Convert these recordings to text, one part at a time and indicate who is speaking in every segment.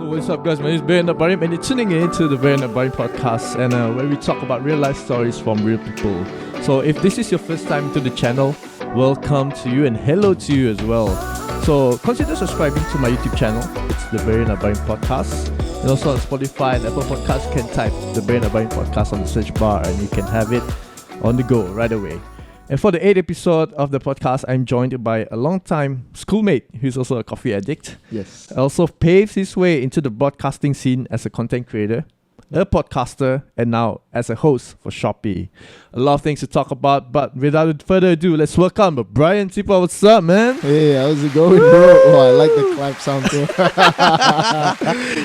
Speaker 1: What's up, guys? My name is Bryler Tipa, and you're tuning in to the Bryler Tipa podcast, and where we talk about real life stories from real people. So, if this is your first time to the channel, welcome to you and hello to you as well. So, consider subscribing to my YouTube channel. It's the Bryler Tipa podcast, and also on Spotify and Apple Podcasts. You can type the Bryler Tipa podcast on the search bar, and you can have it on the go right away. And for the 8th episode of the podcast, I'm joined by a long-time schoolmate who's also a coffee addict.
Speaker 2: Yes.
Speaker 1: Also paves his way into the broadcasting scene as a content creator, a podcaster, and now as a host for Shopee. A lot of things to talk about, but without further ado, let's welcome Bryler Tipa. What's up, man?
Speaker 2: Hey, how's it going, bro? Oh, I like the clap sound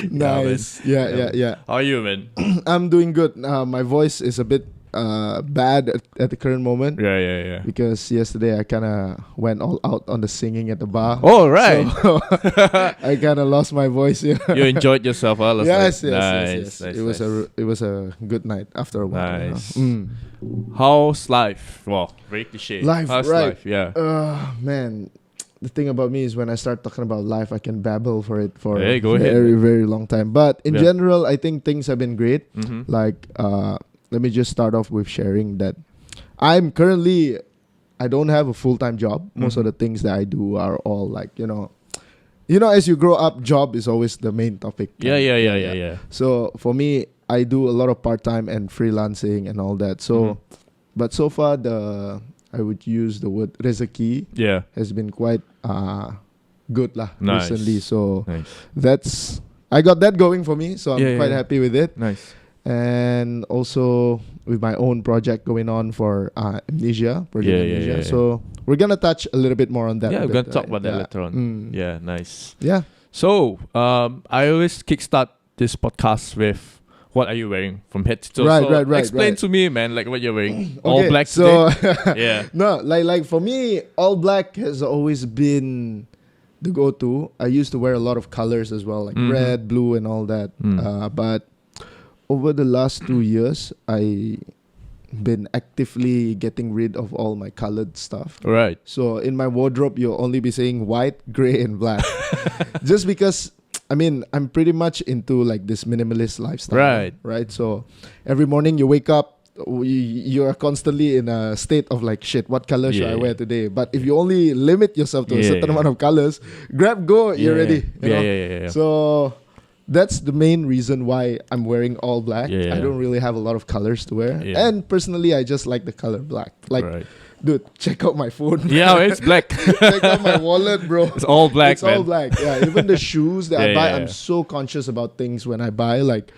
Speaker 2: too. Nice. Yeah.
Speaker 1: How are you, man?
Speaker 2: I'm doing good. My voice is a bit bad at the current moment.
Speaker 1: Yeah.
Speaker 2: Because yesterday I kind of went all out on the singing at the bar.
Speaker 1: Oh, right.
Speaker 2: So I kind of lost my voice. Yeah.
Speaker 1: You enjoyed yourself, huh?
Speaker 2: Yes.
Speaker 1: Nice.
Speaker 2: It was a good night after a while.
Speaker 1: Nice.
Speaker 2: You know?
Speaker 1: How's life? Well, very cliche. How's
Speaker 2: right?
Speaker 1: Life? Yeah.
Speaker 2: Man. The thing about me is when I start talking about life, I can babble for a
Speaker 1: go ahead.
Speaker 2: very long time. But in general, I think things have been great.
Speaker 1: Mm-hmm.
Speaker 2: Like, let me just start off with sharing that I don't have a full-time job. Most of the things that I do are all like, you know, as you grow up, job is always the main topic.
Speaker 1: Yeah.
Speaker 2: So for me, I do a lot of part-time and freelancing and all that. So, but so far I would use the word rezeki.
Speaker 1: Yeah.
Speaker 2: Has been quite good lah recently. So
Speaker 1: nice.
Speaker 2: I got that going for me. So I'm quite happy with it.
Speaker 1: Nice.
Speaker 2: And also with my own project going on for Amnesia. So we're gonna touch a little bit more on that.
Speaker 1: Yeah, we're gonna talk about that later on. Yeah, nice.
Speaker 2: Yeah.
Speaker 1: So I always kickstart this podcast with what are you wearing from head to toe.
Speaker 2: Right.
Speaker 1: Explain to me, man, like what you're wearing.
Speaker 2: Okay,
Speaker 1: All black
Speaker 2: so
Speaker 1: today. Yeah.
Speaker 2: No, like for me, all black has always been the go-to. I used to wear a lot of colors as well, like red, blue, and all that. But over the last 2 years, I been actively getting rid of all my colored stuff.
Speaker 1: Right.
Speaker 2: So in my wardrobe, you'll only be seeing white, gray, and black. Just because, I mean, I'm pretty much into like this minimalist lifestyle. Right. So every morning you wake up, you are constantly in a state of like, shit, what color should I wear today? But if you only limit yourself to a certain amount of colors, grab, go, you're ready. You know?
Speaker 1: Yeah.
Speaker 2: So that's the main reason why I'm wearing all black.
Speaker 1: Yeah.
Speaker 2: I don't really have a lot of colors to wear.
Speaker 1: Yeah.
Speaker 2: And personally, I just like the color black. Like, dude, check out my phone.
Speaker 1: Yeah, it's black.
Speaker 2: Check out my wallet, bro.
Speaker 1: It's all black,
Speaker 2: It's all black. Yeah, even the shoes that I buy, I'm
Speaker 1: yeah.
Speaker 2: so conscious about things when I buy. Like,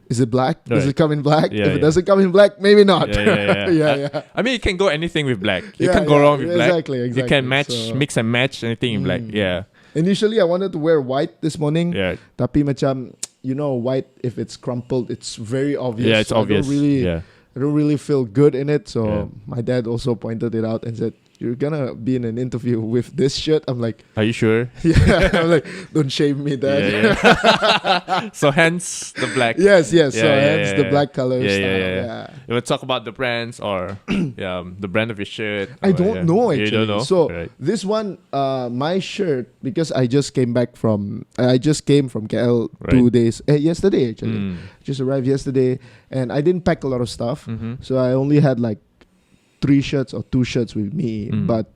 Speaker 2: is it black? Does it come in black?
Speaker 1: Yeah,
Speaker 2: if it doesn't come in black, maybe not.
Speaker 1: Yeah. I mean, you can go anything with black. You can go wrong with black.
Speaker 2: Exactly.
Speaker 1: You can mix and match anything in black. Yeah.
Speaker 2: Initially, I wanted to wear white this morning.
Speaker 1: Yeah.
Speaker 2: Tapi macam, white, if it's crumpled, it's very obvious.
Speaker 1: Yeah, it's obvious.
Speaker 2: I don't really feel good in it. So my dad also pointed it out and said, you're gonna be in an interview with this shirt. I'm like,
Speaker 1: are you sure?
Speaker 2: Yeah. I'm like, don't shame me, Dad.
Speaker 1: Yeah. So hence the black.
Speaker 2: Yes. So hence the black color style. Yeah.
Speaker 1: You want to talk about the brands or the brand of your shirt?
Speaker 2: I don't know actually.
Speaker 1: You don't know?
Speaker 2: So this one, my shirt, because I just came from KL 2 days. Yesterday actually. Just arrived yesterday, and I didn't pack a lot of stuff. So I only had like 3 shirts or 2 shirts with me, but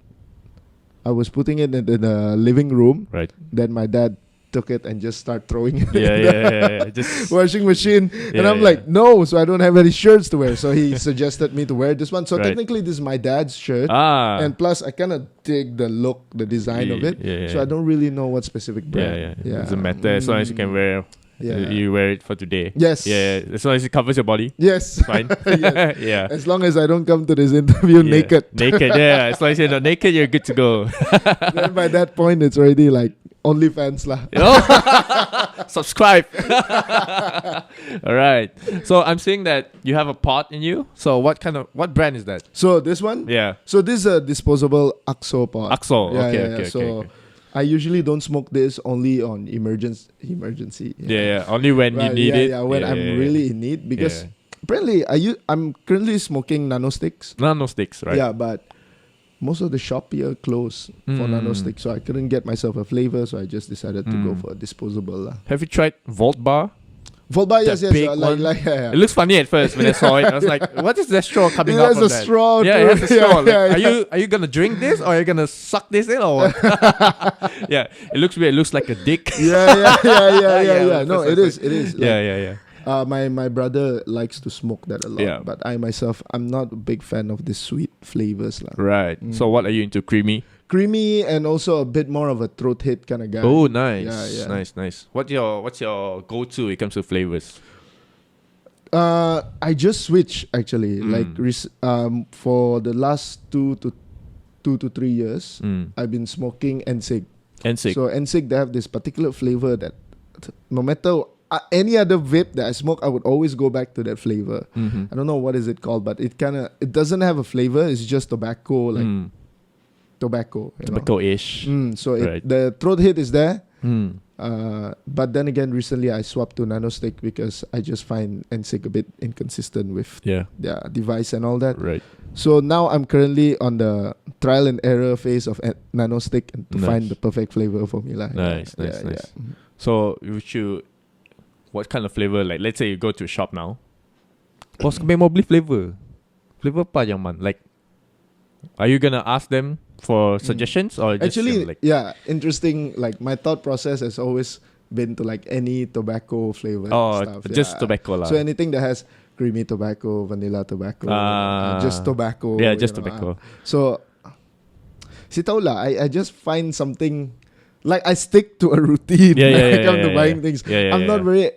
Speaker 2: I was putting it in the living room.
Speaker 1: Right.
Speaker 2: Then my dad took it and just started throwing it
Speaker 1: in the
Speaker 2: just washing machine. And I'm like, no, so I don't have any shirts to wear. So he suggested me to wear this one. So technically this is my dad's shirt. And plus I kind of dig the look, the design of it. So I don't really know what specific brand.
Speaker 1: It doesn't matter as long as you can wear. You wear it for today.
Speaker 2: Yes.
Speaker 1: Yeah. As long as it covers your body.
Speaker 2: Yes.
Speaker 1: Fine.
Speaker 2: Yes.
Speaker 1: Yeah.
Speaker 2: As long as I don't come to this interview naked.
Speaker 1: Yeah. As long as you're not naked, you're good to go.
Speaker 2: Then by that point, it's already like OnlyFans lah.
Speaker 1: Subscribe. All right. So I'm seeing that you have a pot in you. So what brand is that?
Speaker 2: So this one?
Speaker 1: Yeah.
Speaker 2: So this is a disposable AXO pot.
Speaker 1: AXO. Okay.
Speaker 2: I usually don't smoke this, only on emergency.
Speaker 1: Yeah. Only when you need it.
Speaker 2: Yeah, when I'm really in need. Because apparently I'm currently smoking nano sticks.
Speaker 1: Nano sticks, right?
Speaker 2: Yeah, but most of the Shopee are closed for nano stick, so I couldn't get myself a flavor, so I just decided to go for a disposable.
Speaker 1: Have you tried Volt Bar?
Speaker 2: Volt Bar, yes.
Speaker 1: It looks funny at first when I saw it. I was like, what is that straw coming out from that?
Speaker 2: It has a straw.
Speaker 1: Yeah, it has a straw. Are you gonna drink this or are you gonna suck this in or what? Yeah, it looks weird. It looks like a dick.
Speaker 2: Yeah. No, it is. Like,
Speaker 1: yeah.
Speaker 2: My brother likes to smoke that a lot, but I myself, I'm not a big fan of the sweet flavors.
Speaker 1: Right. So what are you into? Creamy
Speaker 2: and also a bit more of a throat hit kind of guy.
Speaker 1: Oh, nice. Nice. What's your go-to when it comes to flavors?
Speaker 2: I just switch actually. For the last 2 to 3 years, I've been smoking NSIG. So NSIG, they have this particular flavor that no matter any other vape that I smoke, I would always go back to that flavor. I don't know what is it called, but it doesn't have a flavor. It's just tobacco,
Speaker 1: tobacco-ish.
Speaker 2: So the throat hit is there. But then again, recently I swapped to nano stick because I just find NSIG a bit inconsistent with their device and all that.
Speaker 1: Right.
Speaker 2: So now I'm currently on the trial and error phase of nano stick and to find the perfect flavor for me.
Speaker 1: Nice. So what kind of flavor? Like, let's say you go to a shop now. What's mau beli flavor? Flavor apa yang man? Like, are you gonna ask them for suggestions or just
Speaker 2: actually interesting? Like, my thought process has always been to like any tobacco flavor stuff.
Speaker 1: Just tobacco lah.
Speaker 2: So anything that has creamy tobacco, vanilla tobacco, just tobacco.
Speaker 1: Yeah, just tobacco.
Speaker 2: So, I just find something. Like, I stick to a routine when it comes to buying things. I'm not very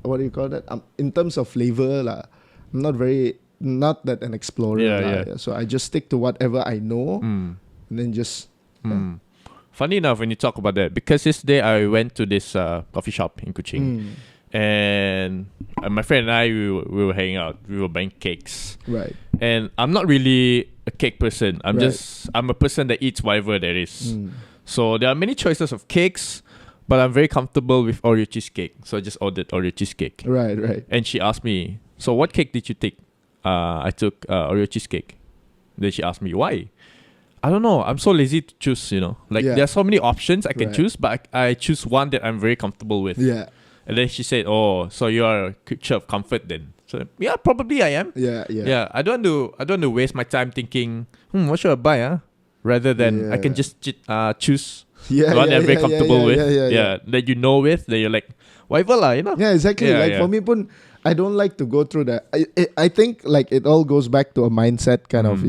Speaker 2: what do you call that? In terms of flavor, I'm not that an explorer. So I just stick to whatever I know, and then just.
Speaker 1: Funny enough, when you talk about that, because yesterday I went to this coffee shop in Kuching, and my friend and I we were hanging out. We were buying cakes.
Speaker 2: Right.
Speaker 1: And I'm not really a cake person. I'm a person that eats whatever there is. So there are many choices of cakes, but I'm very comfortable with Oreo cheesecake. So I just ordered Oreo cheesecake.
Speaker 2: Right.
Speaker 1: And she asked me, so what cake did you take? I took Oreo cheesecake. Then she asked me, why? I don't know. I'm so lazy to choose, there are so many options I can choose, but I choose one that I'm very comfortable with.
Speaker 2: Yeah.
Speaker 1: And then she said, oh, so you are a creature of comfort then. So yeah, probably I am.
Speaker 2: Yeah.
Speaker 1: I don't want to waste my time thinking, what should I buy, rather than I can just choose the one that I'm very comfortable with. That you know with, that you're like, whatever lah,
Speaker 2: Yeah, exactly. For me pun, I don't like to go through that. I think like it all goes back to a mindset kind of,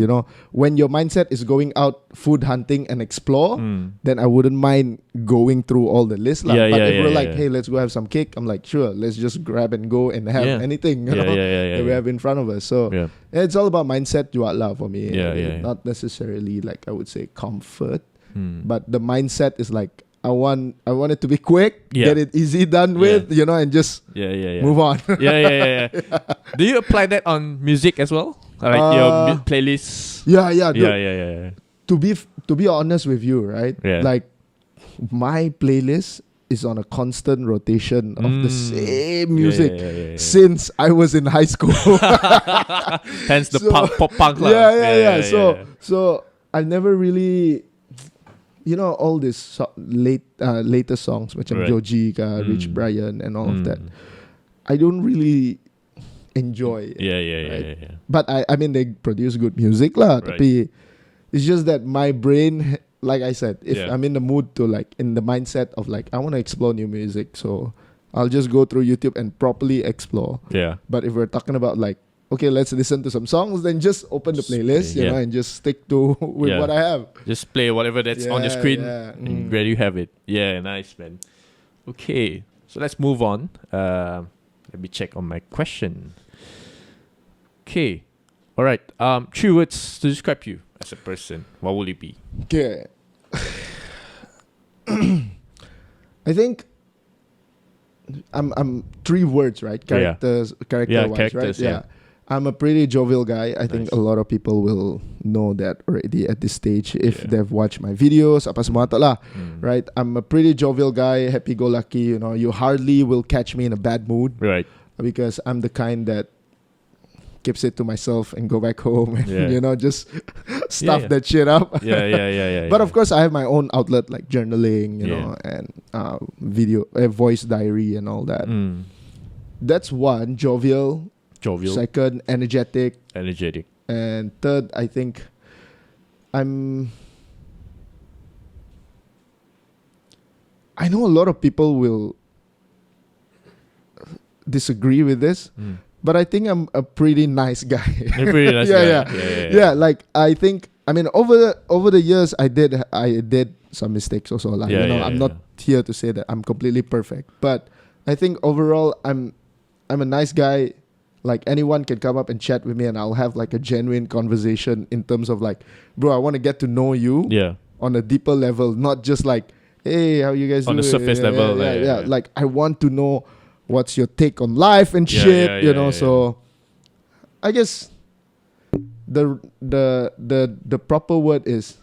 Speaker 2: when your mindset is going out food hunting and explore, then I wouldn't mind going through all the list. But if we're like, hey, let's go have some cake, I'm like, sure, let's just grab and go and have anything that we have in front of us. So it's all about mindset lah for me. Not necessarily like I would say comfort, but the mindset is like, I want it to be quick, get it easy done with, and just move on.
Speaker 1: Do you apply that on music as well? Like your playlists?
Speaker 2: Yeah. To be honest with you, right? Like, my playlist is on a constant rotation of the same music since I was in high school.
Speaker 1: Hence the pop punk.
Speaker 2: So I never really. All these later songs, which are Joji, Rich Brian, and all of that, I don't really enjoy. But I mean, they produce good music lah. Tapi it's just that my brain, like I said, if I'm in the mood to like in the mindset of like I want to explore new music, so I'll just go through YouTube and properly explore. But if we're talking about like, okay, let's listen to some songs, then just open the playlist, and just stick to with what I have.
Speaker 1: Just play whatever that's on your screen, and there you have it. Yeah, nice, man. Okay, so let's move on. Let me check on my question. Okay, all right. 3 words to describe you as a person. What will it be?
Speaker 2: Okay. I think I'm 3 words, right? Character-wise, right? Yeah. I'm a pretty jovial guy. I think a lot of people will know that already at this stage if they've watched my videos, apa semua tu lah, right? I'm a pretty jovial guy, happy-go-lucky. You hardly will catch me in a bad mood,
Speaker 1: right?
Speaker 2: Because I'm the kind that keeps it to myself and go back home and just stuff
Speaker 1: yeah.
Speaker 2: that shit up.
Speaker 1: Yeah.
Speaker 2: But of course, I have my own outlet like journaling, you know, and video, voice diary, and all that. That's one. Jovial. Second, energetic. And third, I think I know a lot of people will disagree with this, but I think I'm a pretty nice guy.
Speaker 1: You're a pretty nice guy.
Speaker 2: Yeah. Like I think, I mean, over the years, I did some mistakes also. Like I'm not here to say that I'm completely perfect, but I think overall, I'm a nice guy. Like anyone can come up and chat with me, and I'll have like a genuine conversation in terms of like, bro, I want to get to know you on a deeper level, not just like, hey, how you guys
Speaker 1: on the surface level.
Speaker 2: Like I want to know what's your take on life and shit, you know. So I guess the proper word is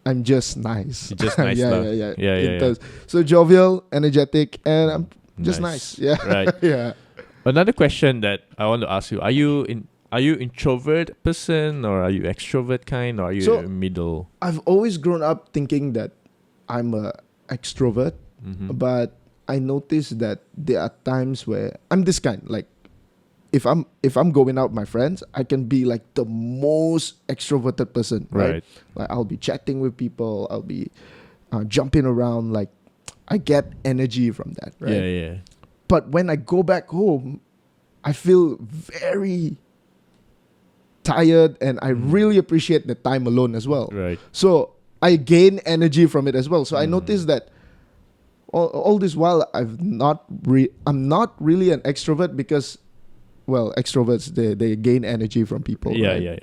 Speaker 2: I'm just nice.
Speaker 1: You're just nice. Yeah.
Speaker 2: So jovial, energetic, and I'm just nice. Yeah.
Speaker 1: Right.
Speaker 2: Yeah.
Speaker 1: Another question that I want to ask you: Are you introvert person, or are you extrovert kind, or are you middle?
Speaker 2: I've always grown up thinking that I'm a extrovert, but I noticed that there are times where I'm this kind. Like if I'm going out with my friends, I can be like the most extroverted person, right? Like I'll be chatting with people, I'll be jumping around. Like I get energy from that, right?
Speaker 1: Yeah.
Speaker 2: But when I go back home, I feel very tired, and I really appreciate the time alone as well.
Speaker 1: Right.
Speaker 2: So I gain energy from it as well. So I noticed that all this while I'm not really an extrovert because, well, extroverts they gain energy from people.
Speaker 1: Yeah.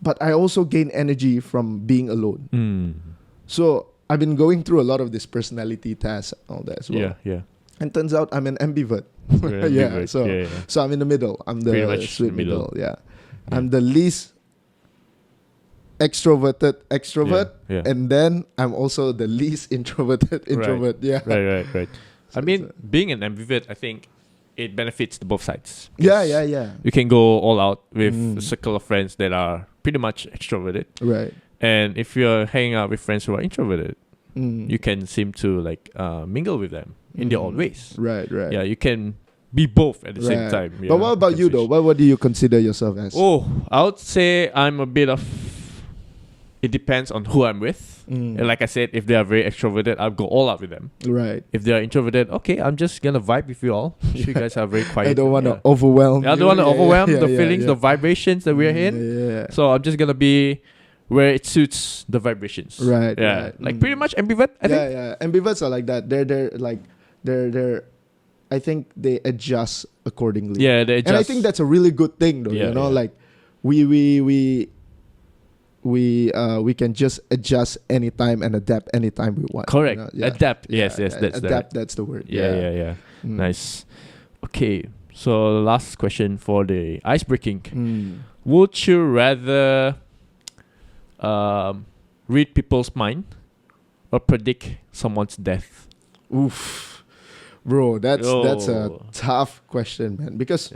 Speaker 2: But I also gain energy from being alone. So I've been going through a lot of this personality tests and all that as well.
Speaker 1: Yeah.
Speaker 2: And turns out I'm an ambivert. So I'm in the middle. I'm the sweet middle. Yeah. I'm the least extroverted extrovert, and then I'm also the least introverted introvert.
Speaker 1: Right. So I mean, being an ambivert, I think it benefits both sides.
Speaker 2: Yeah.
Speaker 1: You can go all out with a circle of friends that are pretty much extroverted.
Speaker 2: Right.
Speaker 1: And if you're hanging out with friends who are introverted, you can seem to like mingle with them in their own ways.
Speaker 2: Right.
Speaker 1: Yeah, you can be both at the same time. Yeah,
Speaker 2: but what about you though? What do you consider yourself as?
Speaker 1: Oh, I would say I'm a bit of... It depends on who I'm with. And like I said, if they are very extroverted, I'll go all out with them.
Speaker 2: Right.
Speaker 1: If they are introverted, okay, I'm just going to vibe with you all. You guys are very quiet.
Speaker 2: I don't want to overwhelm you.
Speaker 1: I don't want to overwhelm the feelings, the vibrations that we're in.
Speaker 2: Yeah.
Speaker 1: So I'm just going to be where it suits the vibrations.
Speaker 2: Right.
Speaker 1: Yeah.
Speaker 2: Right.
Speaker 1: Like pretty much ambivert, I think.
Speaker 2: Yeah. Ambiverts are like that. They're I think they adjust accordingly.
Speaker 1: Yeah, they adjust.
Speaker 2: And I think that's a really good thing though, you know, like we can just adjust anytime and adapt anytime we want.
Speaker 1: Correct.
Speaker 2: You know?
Speaker 1: Adapt. Yes, that's
Speaker 2: adapt. That's the word.
Speaker 1: Yeah. Nice. Okay. So last question for the ice breaking. Would you rather read people's mind or predict someone's death?
Speaker 2: Oof. Bro, that's a tough question, man. Because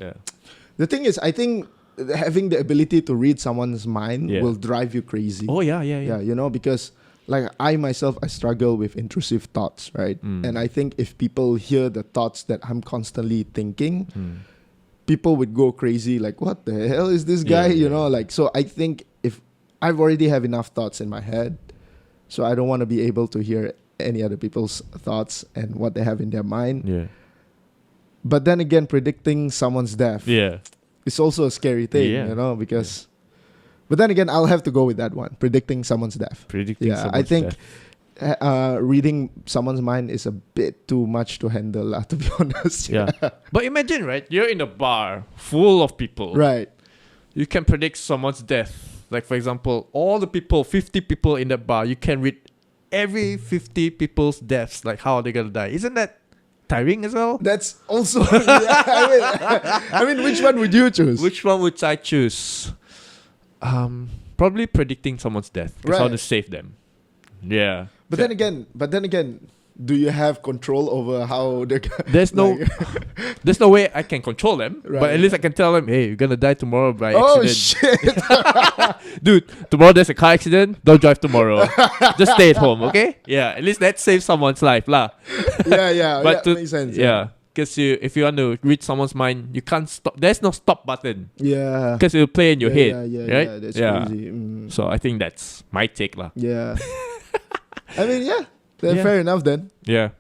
Speaker 2: the thing is, I think having the ability to read someone's mind will drive you crazy.
Speaker 1: Oh, yeah.
Speaker 2: You know, because like I myself, I struggle with intrusive thoughts, right? And I think if people hear the thoughts that I'm constantly thinking, people would go crazy. Like, what the hell is this guy? You know, like, so I think if I've already have enough thoughts in my head, so I don't want to be able to hear any other people's thoughts and what they have in their mind.
Speaker 1: Yeah.
Speaker 2: But then again, predicting someone's death is also a scary thing, you know, because... But then again, I'll have to go with that one, predicting someone's death. I think reading someone's mind is a bit too much to handle, to be honest.
Speaker 1: Yeah. But imagine, right? You're in a bar full of people.
Speaker 2: Right.
Speaker 1: You can predict someone's death. Like, for example, all the people, 50 people in that bar, you can read every 50 people's deaths, like how are they gonna die? Isn't that tiring as well?
Speaker 2: That's also I mean which one would you choose?
Speaker 1: Which one would I choose? Probably predicting someone's death, because I want to save them. Yeah.
Speaker 2: But then again, do you have control over how they're
Speaker 1: There's no way I can control them,
Speaker 2: Right,
Speaker 1: but at least I can tell them, hey, you're gonna die tomorrow by
Speaker 2: Oh
Speaker 1: accident.
Speaker 2: shit.
Speaker 1: Dude, tomorrow there's a car accident, don't drive tomorrow. Just stay at home, okay? Yeah, at least that saves someone's life lah.
Speaker 2: yeah,
Speaker 1: But
Speaker 2: makes sense.
Speaker 1: yeah, because if you want to read someone's mind, you can't stop. There's no stop button.
Speaker 2: Yeah.
Speaker 1: Because it'll play in your head, right?
Speaker 2: Yeah, that's crazy.
Speaker 1: So I think that's my take lah.
Speaker 2: Yeah. I mean, fair enough then.
Speaker 1: Yeah.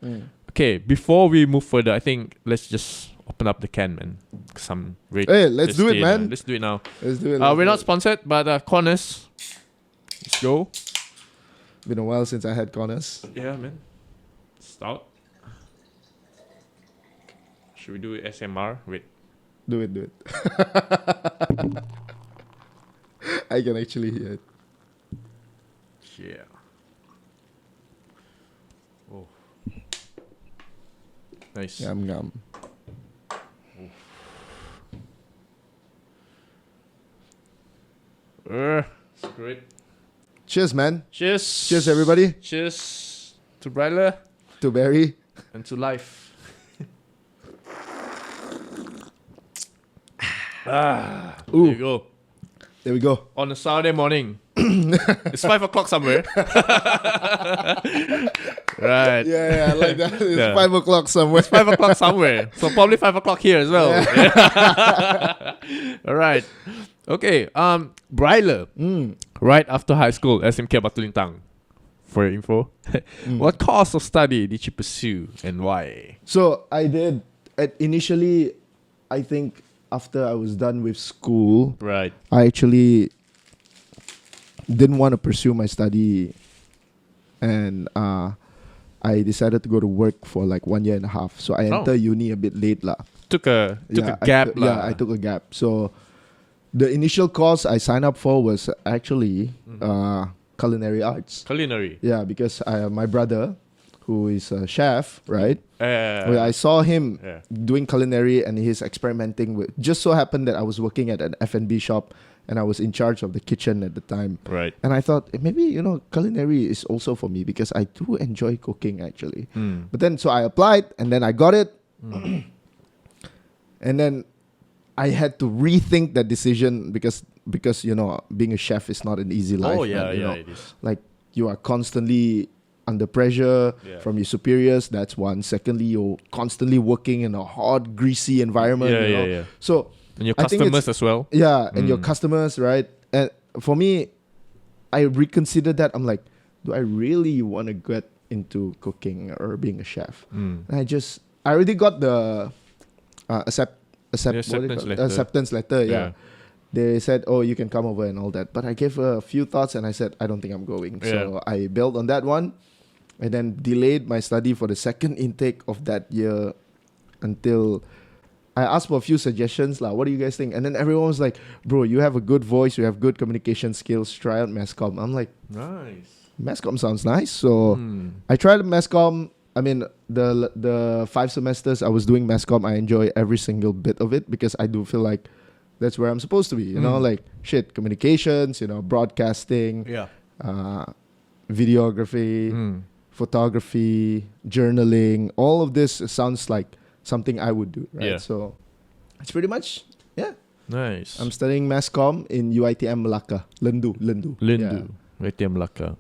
Speaker 1: Okay, before we move further, I think let's just open up the can, man. Some
Speaker 2: Hey, let's do it, man.
Speaker 1: Let's do it now.
Speaker 2: Let's do it.
Speaker 1: We're not sponsored, but Corners. Let's go.
Speaker 2: Been a while since I had Corners.
Speaker 1: Yeah, man. Stout. Should we do SMR? Wait.
Speaker 2: Do it. I can actually hear it.
Speaker 1: Yeah. Oh. Nice.
Speaker 2: Yum.
Speaker 1: Screw it.
Speaker 2: Cheers, man.
Speaker 1: Cheers.
Speaker 2: Cheers, everybody.
Speaker 1: Cheers to Bryler
Speaker 2: To Barry.
Speaker 1: and to life.
Speaker 2: Ooh.
Speaker 1: There you go.
Speaker 2: There we go.
Speaker 1: On a Saturday morning. It's 5 o'clock somewhere. Right.
Speaker 2: Yeah, I like that. It's
Speaker 1: Yeah.
Speaker 2: 5 o'clock somewhere.
Speaker 1: 5 o'clock somewhere. So probably 5 o'clock here as well. Yeah. All right. Okay. Bryler. Right after high school, SMK Batulintang. For your info. What course of study did you pursue and why?
Speaker 2: So I did. Initially, I think after I was done with school,
Speaker 1: Right.
Speaker 2: I actually didn't want to pursue my study, and I decided to go to work for like 1 year and a half. So I entered uni a bit late lah.
Speaker 1: Took a gap lah.
Speaker 2: Yeah, I took a gap. So the initial course I signed up for was actually culinary arts.
Speaker 1: Culinary.
Speaker 2: Yeah, because my brother, who is a chef, right?
Speaker 1: Well,
Speaker 2: I saw him
Speaker 1: Yeah.
Speaker 2: doing culinary and he's experimenting with. Just so happened that I was working at an F&B shop and I was in charge of the kitchen at the time.
Speaker 1: Right.
Speaker 2: And I thought maybe culinary is also for me because I do enjoy cooking actually. But then so I applied and then I got it, and then I had to rethink that decision because being a chef is not an easy life.
Speaker 1: Oh yeah,
Speaker 2: man, you know.
Speaker 1: it is.
Speaker 2: Like you are constantly under pressure from your superiors. That's one. Secondly, you're constantly working in a hot, greasy environment.
Speaker 1: Yeah.
Speaker 2: So
Speaker 1: And your
Speaker 2: I think
Speaker 1: customers as well.
Speaker 2: yeah, and your customers, right? And for me, I reconsidered that. I'm like, do I really want to get into cooking or being a chef? And I already got the acceptance letter. Yeah. They said, oh, you can come over and all that. But I gave a few thoughts and I said, I don't think I'm going. So I bailed on that one and then delayed my study for the second intake of that year until I asked for a few suggestions. What do you guys think? And then everyone was like, bro, you have a good voice. You have good communication skills. Try out mass comm. I'm like,
Speaker 1: Nice.
Speaker 2: mass comm sounds nice. So I tried mass comm. I mean, the 5 semesters I was doing mass comm, I enjoy every single bit of it because I do feel like that's where I'm supposed to be, like communications, broadcasting, videography, photography, journaling, all of this sounds like something I would do, right?
Speaker 1: Yeah.
Speaker 2: So it's pretty much,
Speaker 1: Nice.
Speaker 2: I'm studying mass comm in UiTM Melaka, Lendu.
Speaker 1: UiTM Melaka.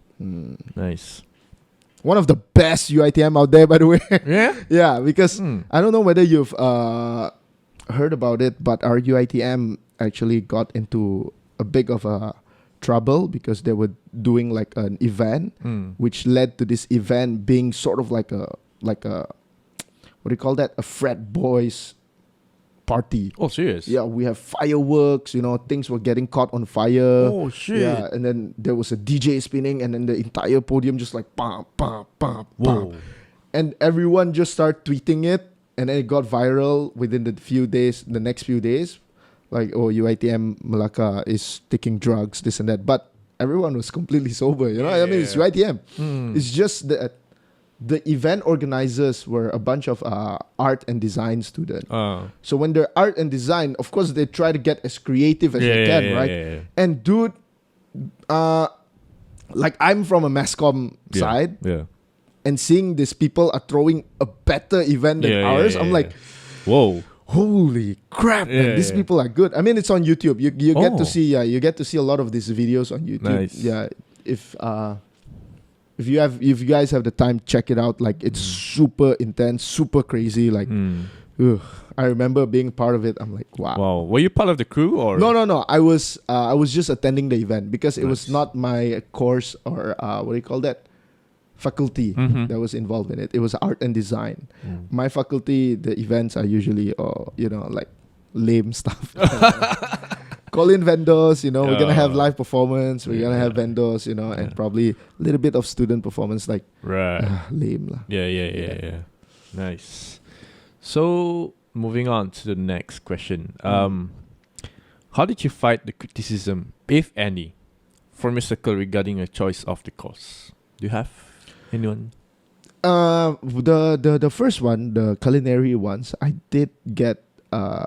Speaker 1: Nice.
Speaker 2: One of the best UiTM out there, by the way.
Speaker 1: Yeah?
Speaker 2: Yeah, because I don't know whether you've heard about it, but our UiTM actually got into a big of a trouble because they were doing like an event, which led to this event being sort of like a what do you call that? A frat boys party.
Speaker 1: Oh, serious?
Speaker 2: Yeah, we have fireworks, things were getting caught on fire.
Speaker 1: Oh, shit.
Speaker 2: Yeah, and then there was a DJ spinning and then the entire podium just like bam, bam, bam,
Speaker 1: Whoa.
Speaker 2: bam. And everyone just started tweeting it and then it got viral within the next few days. Like, oh, UiTM Melaka is taking drugs, this and that. But everyone was completely sober, I mean, it's UiTM. It's just that the event organizers were a bunch of art and design students. So when they're art and design, of course, they try to get as creative as they can, right?
Speaker 1: Yeah.
Speaker 2: And dude, like I'm from a mass comm side.
Speaker 1: Yeah.
Speaker 2: and seeing these people are throwing a better event than ours, I'm like,
Speaker 1: whoa.
Speaker 2: Holy crap, man, these people are good. I mean, it's on YouTube. You get to see you get to see a lot of these videos on YouTube.
Speaker 1: Nice.
Speaker 2: Yeah, if you guys have the time, check it out. Like, it's super intense, super crazy. Like, I remember being part of it. I'm like, wow.
Speaker 1: Wow. Were you part of the crew or?
Speaker 2: No. I was just attending the event because it was not my course or what do you call that? Faculty that was involved in it. It was art and design. My faculty, the events are usually like lame stuff. Call in vendors, we're gonna have live performance, we're gonna have vendors, and probably a little bit of student performance, like lame lah.
Speaker 1: Yeah. Nice. So moving on to the next question. How did you fight the criticism, if any, from your circle regarding your choice of the course? Do you have anyone?
Speaker 2: The first one, the culinary ones, I did get a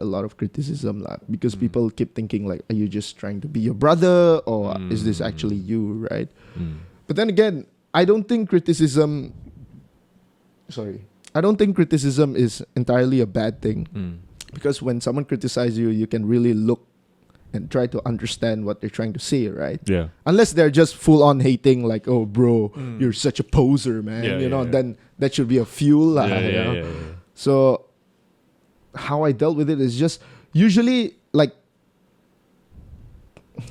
Speaker 2: lot of criticism lah, because people keep thinking like, are you just trying to be your brother, or is this actually you, right? But then again, I don't think criticism is entirely a bad thing, because when someone criticizes you, you can really look and try to understand what they're trying to say, right? Yeah. Unless they're just full on hating, like, oh, bro, you're such a poser, man. Then that should be a fuel. So how I dealt with it is just usually, like,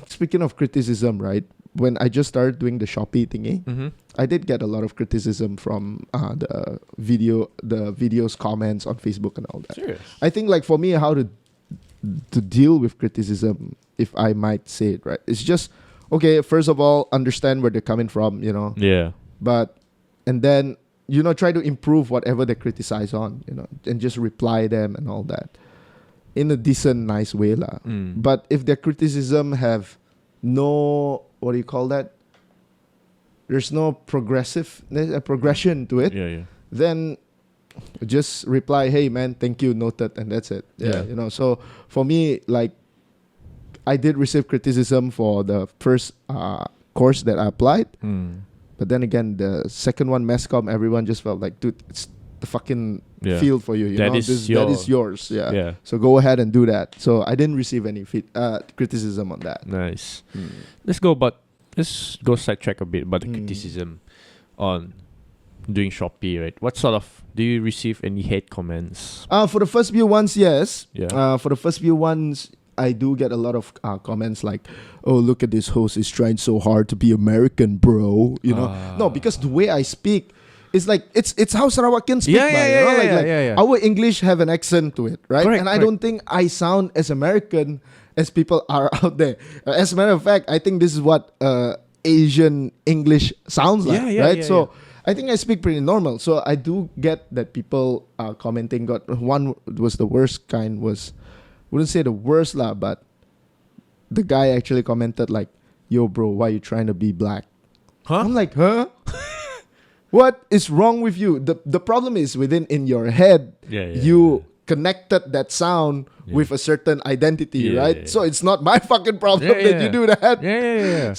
Speaker 2: speaking of criticism, right? When I just started doing the Shopee thingy, I did get a lot of criticism from the videos, comments on Facebook and all that.
Speaker 1: Serious?
Speaker 2: I think, like, for me, how to deal with criticism, if I might say it, right? It's just, okay, first of all, understand where they're coming from,
Speaker 1: Yeah.
Speaker 2: And then, try to improve whatever they criticize on, and just reply them and all that in a decent, nice way lah. But if their criticism have no, what do you call that? There's no progression to it. Then just reply, hey man, thank you, noted, and that's it. So for me, like, I did receive criticism for the first course that I applied, but then again, the second one, mass comm, everyone just felt like, dude, it's the fucking field for you. That is yours. So go ahead and do that. So I didn't receive any criticism on that.
Speaker 1: Nice. Let's go sidetrack a bit about the criticism on doing Shopee, right? What sort of, do you receive any hate comments?
Speaker 2: For the first few ones, yes. For the first few ones, I do get a lot of comments like, oh, look at this host, is trying so hard to be American, bro. No, because the way I speak, it's like, it's how Sarawakians speak. Our English have an accent to it, right?
Speaker 1: Correct,
Speaker 2: I don't think I sound as American as people are out there. As a matter of fact, I think this is what Asian English sounds like, right? I think I speak pretty normal. So I do get that people are commenting. One was the worst kind, wouldn't say the worst lah, but the guy actually commented like, yo bro, why you trying to be black? I'm like, huh? What is wrong with you? The problem is in your head, you connected that sound with a certain identity, right? So it's not my fucking problem that you do that.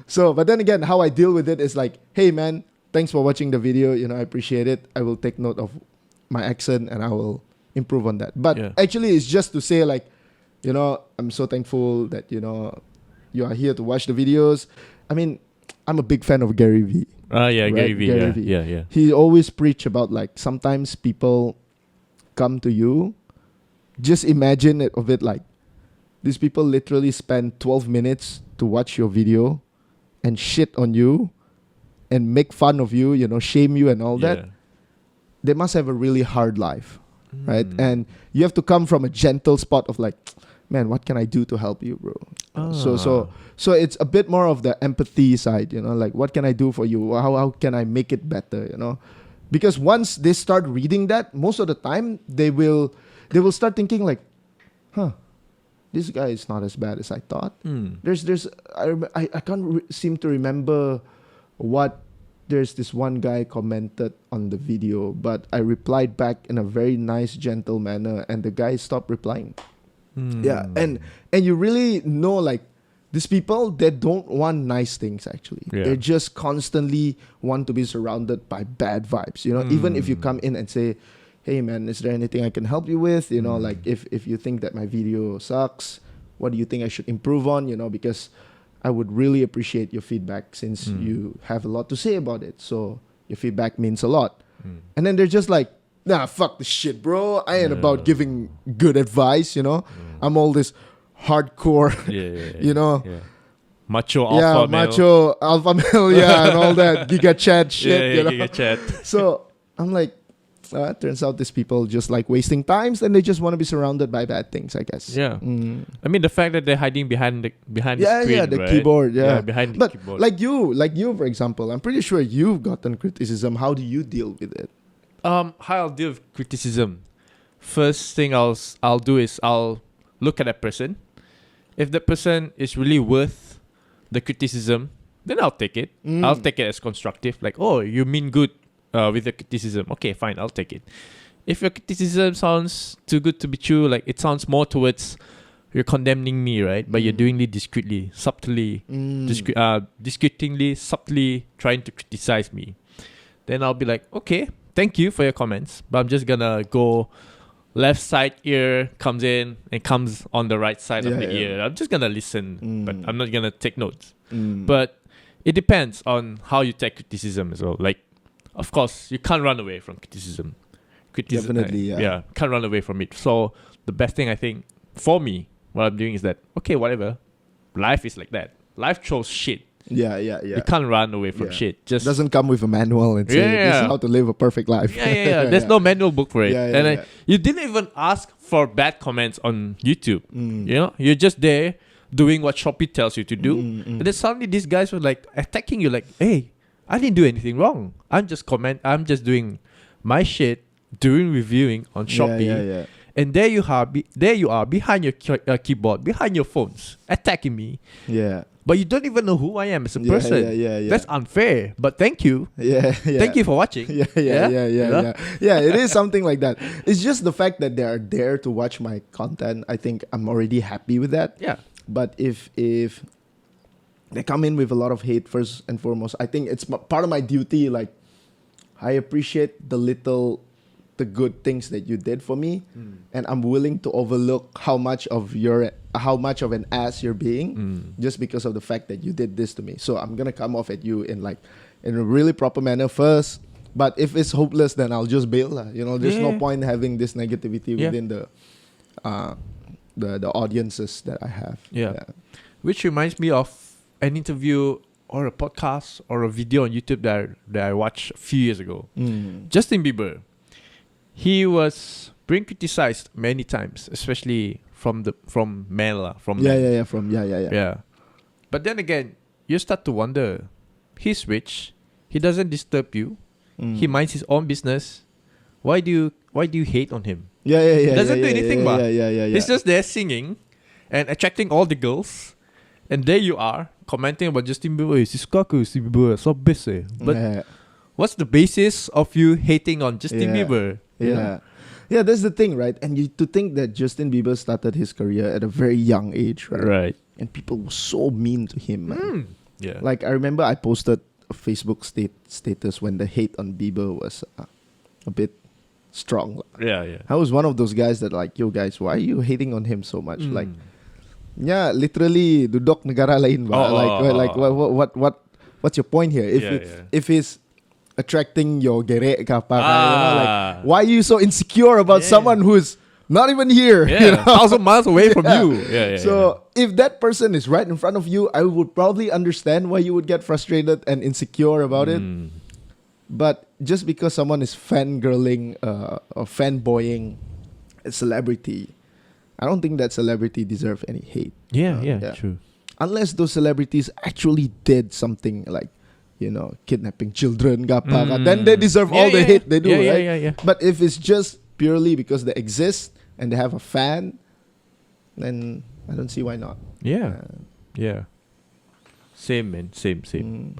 Speaker 2: So, but then again, how I deal with it is like, hey man, thanks for watching the video. I appreciate it. I will take note of my accent and I will improve on that. But actually, it's just to say like, I'm so thankful that, you are here to watch the videos. I mean, I'm a big fan of Gary Vee.
Speaker 1: Gary Vee.
Speaker 2: He always preach about like, sometimes people come to you. Just imagine it of it like, these people literally spend 12 minutes to watch your video and shit on you and make fun of you, shame you and all that. They must have a really hard life, right? And you have to come from a gentle spot of like, man, what can I do to help you, bro? So it's a bit more of the empathy side, like, what can I do for you? How can I make it better, Because once they start reading that, most of the time they will start thinking like, huh, this guy is not as bad as I thought. I can't seem to remember what. There's this one guy commented on the video, but I replied back in a very nice, gentle manner, and the guy stopped replying. And you really know, like, these people, they don't want nice things actually.
Speaker 1: Yeah.
Speaker 2: They just constantly want to be surrounded by bad vibes. You know, even if you come in and say, hey man, is there anything I can help you with? You know, like if you think that my video sucks, what do you think I should improve on? You know, because I would really appreciate your feedback since you have a lot to say about it. So your feedback means a lot. And then they're just like, nah, fuck this shit, bro. I ain't about giving good advice, you know. I'm all this hardcore, you know.
Speaker 1: Yeah. Macho alpha male.
Speaker 2: Macho alpha male, and all that giga chat shit, you know.
Speaker 1: Giga chat.
Speaker 2: So I'm like, turns out these people just like wasting times and they just want to be surrounded by bad things, I guess.
Speaker 1: Yeah. I mean, the fact that they're hiding behind the screen,
Speaker 2: the
Speaker 1: right?
Speaker 2: keyboard,
Speaker 1: behind the
Speaker 2: but
Speaker 1: keyboard.
Speaker 2: like you, for example, I'm pretty sure you've gotten criticism. How do you deal with it?
Speaker 1: How I'll deal with criticism. First thing I'll do is I'll look at that person. If that person is really worth the criticism, then I'll take it. I'll take it as constructive. Like, oh, you mean good with the criticism. Okay, fine, I'll take it. If your criticism sounds too good to be true, like it sounds more towards you're condemning me, right? But you're doing it discreetly, subtly, discreetly, subtly trying to criticize me. Then I'll be like, okay, thank you for your comments, but I'm just gonna go left side ear comes in and comes on the right side of the ear. I'm just gonna listen, but I'm not gonna take notes. But it depends on how you take criticism as well. Like, of course, you can't run away from criticism.
Speaker 2: Definitely,
Speaker 1: can't run away from it. So the best thing I think for me, what I'm doing is that, okay, whatever. Life is like that. Life throws shit.
Speaker 2: Yeah.
Speaker 1: You can't run away from shit. Just
Speaker 2: doesn't come with a manual and say this is how to live a perfect life.
Speaker 1: There's no manual book for it. You didn't even ask for bad comments on YouTube. You know, you're just there doing what Shopee tells you to do. And then suddenly these guys were like attacking you, like, hey, I didn't do anything wrong. I'm just doing my shit, doing reviewing on Shopee. And there you are behind your keyboard, behind your phones, attacking me.
Speaker 2: Yeah.
Speaker 1: But you don't even know who I am as a person. That's unfair. But thank you. Thank you for watching.
Speaker 2: Yeah. It is something like that. It's just the fact that they are there to watch my content. I think I'm already happy with that.
Speaker 1: Yeah.
Speaker 2: But if they come in with a lot of hate, first and foremost, I think it's part of my duty. Like, I appreciate the good things that you did for me, and I'm willing to overlook how much of an ass you're being just because of the fact that you did this to me. So I'm gonna come off at you in a really proper manner first. But if it's hopeless, then I'll just bail. You know, there's no point having this negativity within the audiences that I have. Yeah.
Speaker 1: Which reminds me of an interview or a podcast or a video on YouTube that I watched a few years ago. Justin Bieber. He was being criticized many times, especially from men. But then again, you start to wonder, he's rich, he doesn't disturb you, he minds his own business. Why do you hate on him? He doesn't do anything, he's just there singing and attracting all the girls, and there you are commenting about Justin Bieber. Si suka aku Justin Bieber, so best eh. But what's the basis of you hating on Justin Bieber?
Speaker 2: Yeah, that's the thing, right? And to think that Justin Bieber started his career at a very young age, right?
Speaker 1: Right.
Speaker 2: And people were so mean to him, man.
Speaker 1: Yeah.
Speaker 2: Like, I remember I posted a Facebook status when the hate on Bieber was a bit strong.
Speaker 1: Yeah.
Speaker 2: I was one of those guys that like, yo guys, why are you hating on him so much? Like, literally duduk negara lain, what's your point here? If he's attracting your gerek ke apa, like, why are you so insecure about someone who's not even here?
Speaker 1: Yeah, 1,000 miles away from you.
Speaker 2: So if that person is right in front of you, I would probably understand why you would get frustrated and insecure about it. But just because someone is fangirling or fanboying a celebrity, I don't think that celebrity deserves any hate.
Speaker 1: Yeah, true.
Speaker 2: Unless those celebrities actually did something like, you know, kidnapping children, then they deserve all the hate they do, right?
Speaker 1: Yeah.
Speaker 2: But if it's just purely because they exist and they have a fan, then I don't see why not.
Speaker 1: Yeah. Same, man. Same.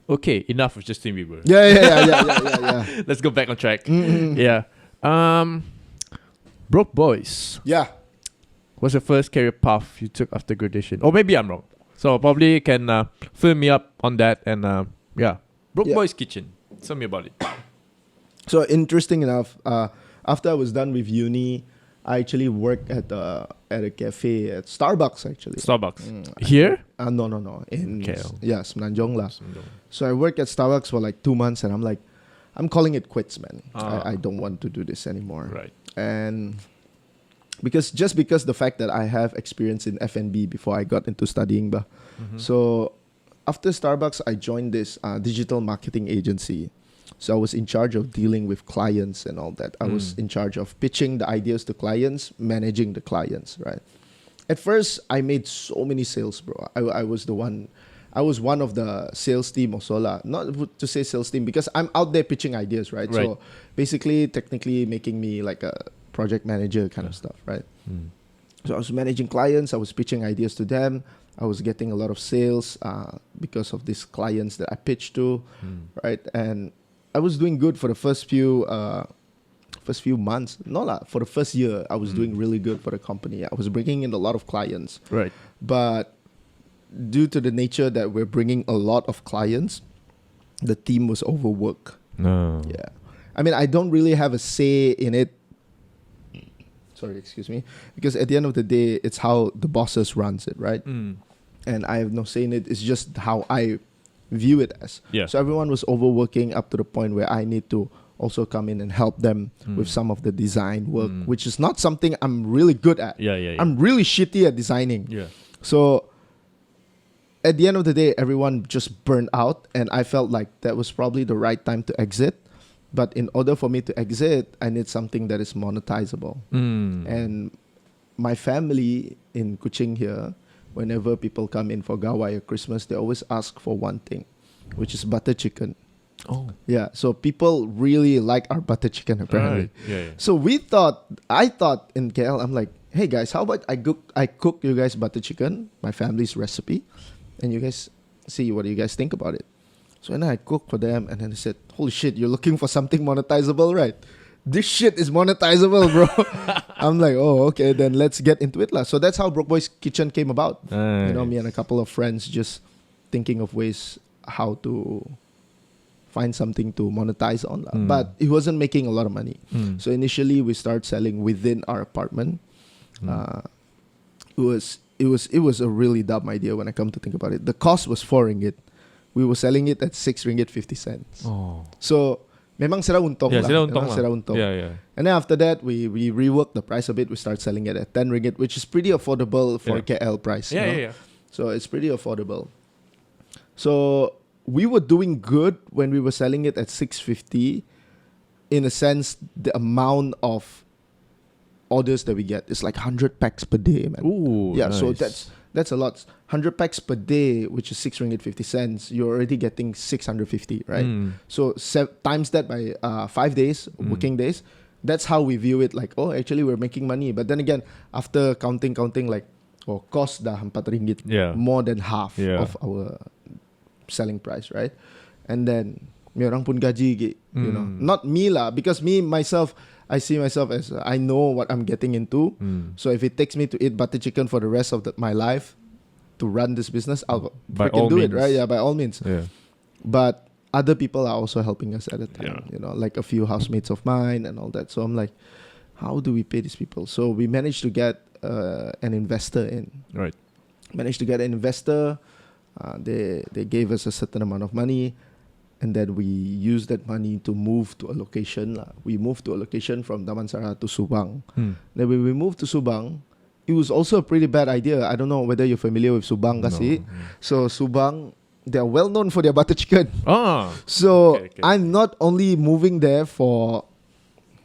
Speaker 1: Okay, enough of Justin Bieber.
Speaker 2: Yeah.
Speaker 1: Let's go back on track. Yeah. Broke Boys.
Speaker 2: Yeah.
Speaker 1: What's the first career path you took after graduation? Or maybe I'm wrong. So probably can fill me up on that. And Broke Boy's Kitchen. Tell me about it.
Speaker 2: So interesting enough, after I was done with uni, I actually worked at a cafe at Starbucks actually.
Speaker 1: Here?
Speaker 2: No. In
Speaker 1: KL.
Speaker 2: Semenanjung lah. So I worked at Starbucks for like 2 months, and I'm calling it quits, man. I don't want to do this anymore.
Speaker 1: Right.
Speaker 2: And because the fact that I have experience in F&B before I got into studying, so after Starbucks, I joined this digital marketing agency. So I was in charge of dealing with clients and all that. I was in charge of pitching the ideas to clients, managing the clients, right? At first, I made so many sales, bro. I was one of the sales team also lah. Not to say sales team, because I'm out there pitching ideas, right? So basically, technically making me like a project manager kind of stuff, right? So I was managing clients. I was pitching ideas to them. I was getting a lot of sales because of these clients that I pitched to, right? And I was doing good for the first few months. No lah, for the first year, I was doing really good for the company. I was bringing in a lot of clients.
Speaker 1: Right.
Speaker 2: But due to the nature that we're bringing a lot of clients, the team was overworked.
Speaker 1: No.
Speaker 2: Yeah. I mean, I don't really have a say in it. Sorry, excuse me. Because at the end of the day, it's how the bosses runs it, right? And I have no say in it. It's just how I view it as.
Speaker 1: Yeah.
Speaker 2: So everyone was overworking up to the point where I need to also come in and help them with some of the design work, which is not something I'm really good at.
Speaker 1: Yeah.
Speaker 2: I'm really shitty at designing.
Speaker 1: Yeah.
Speaker 2: So at the end of the day, everyone just burned out, and I felt like that was probably the right time to exit. But in order for me to exit, I need something that is monetizable. And my family in Kuching here, whenever people come in for Gawai or Christmas, they always ask for one thing, which is butter chicken.
Speaker 1: Oh.
Speaker 2: Yeah, so people really like our butter chicken apparently.
Speaker 1: Right. Yeah.
Speaker 2: So I thought in KL, I'm like, hey guys, how about I cook you guys butter chicken, my family's recipe, and you guys see what you guys think about it. So then I cooked for them, and then they said, holy shit, you're looking for something monetizable, right? This shit is monetizable, bro. I'm like, oh, okay, then let's get into it lah. So that's how Broke Boy's Kitchen came about.
Speaker 1: Nice.
Speaker 2: You know, me and a couple of friends just thinking of ways how to find something to monetize on. But it wasn't making a lot of money. So initially we started selling within our apartment. It was a really dumb idea when I come to think about it. The cost was 4 ringgit. We were selling it at 6 ringgit 50 cents.
Speaker 1: Oh.
Speaker 2: So memang sira untung lah.
Speaker 1: Sira untong. Yeah.
Speaker 2: And then after that, we reworked the price a bit. We started selling it at 10 ringgit, which is pretty affordable for KL price.
Speaker 1: Yeah.
Speaker 2: So it's pretty affordable. So we were doing good when we were selling it at 6.50. In a sense, the amount of orders that we get is like 100 packs per day, man.
Speaker 1: Ooh,
Speaker 2: yeah,
Speaker 1: nice.
Speaker 2: so that's a lot. 100 packs per day, which is 6 ringgit 50 cents. You're already getting 650, right? So times that by 5 days, working days. That's how we view it. Like, oh, actually we're making money. But then again, after counting, like, cost dah 4 ringgit, more than half of our selling price, right? And then may orang pun gaji, you know, not me lah, because myself, I see myself as I know what I'm getting into. So if it takes me to eat butter chicken for the rest of my life to run this business, I'll freaking do it, right? Yeah, by all means.
Speaker 1: Yeah.
Speaker 2: But other people are also helping us at the time, you know, like a few housemates of mine and all that. So I'm like, how do we pay these people? So we managed to get an investor in.
Speaker 1: Right.
Speaker 2: Managed to get an investor. They gave us a certain amount of money, and then we used that money to move to a location. We moved to a location from Damansara to Subang. Then when we moved to Subang, it was also a pretty bad idea. I don't know whether you're familiar with Subang, kasi. So Subang, they're well known for their butter chicken. So
Speaker 1: okay.
Speaker 2: I'm not only moving there for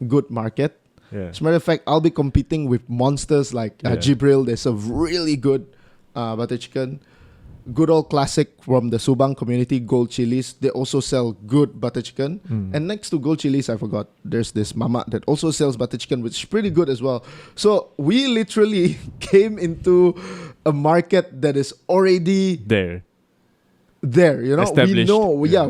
Speaker 2: good market. As a matter of fact, I'll be competing with monsters like Jibril. They serve really good butter chicken. Good old classic from the Subang community, Gold Chilies. They also sell good butter chicken. And next to Gold Chilies, I forgot, there's this mama that also sells butter chicken, which is pretty good as well. So we literally came into a market that is already there, you know.
Speaker 1: Established.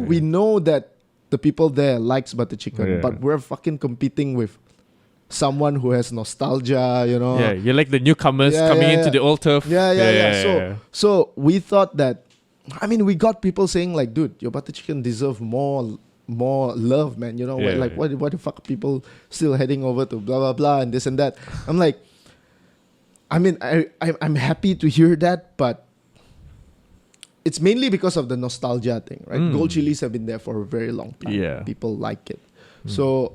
Speaker 2: We know that the people there likes butter chicken, but we're fucking competing with someone who has nostalgia, you know.
Speaker 1: Yeah, you're like the newcomers coming into the old turf.
Speaker 2: So we thought that, I mean, we got people saying like, dude, your butter chicken deserve more love, man. You know, what the fuck are people still heading over to blah blah blah and this and that. I'm like, I mean, I'm happy to hear that, but it's mainly because of the nostalgia thing, right? Gold chilies have been there for a very long time.
Speaker 1: Yeah.
Speaker 2: People like it. So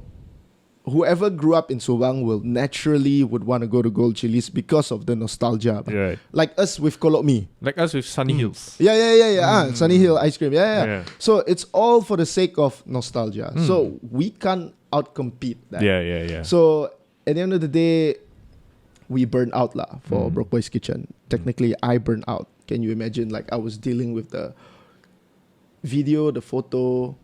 Speaker 2: whoever grew up in Subang will naturally would want to go to Gold Chilies because of the nostalgia.
Speaker 1: Right.
Speaker 2: Like us with Kolok Mi.
Speaker 1: Like us with Sunny Hills.
Speaker 2: Yeah. Sunny Hill ice cream. Yeah. So it's all for the sake of nostalgia. So we can't outcompete that.
Speaker 1: Yeah.
Speaker 2: So at the end of the day, we burned out for Broke Boy's Kitchen. Technically, I burned out. Can you imagine? Like I was dealing with the video, the photo,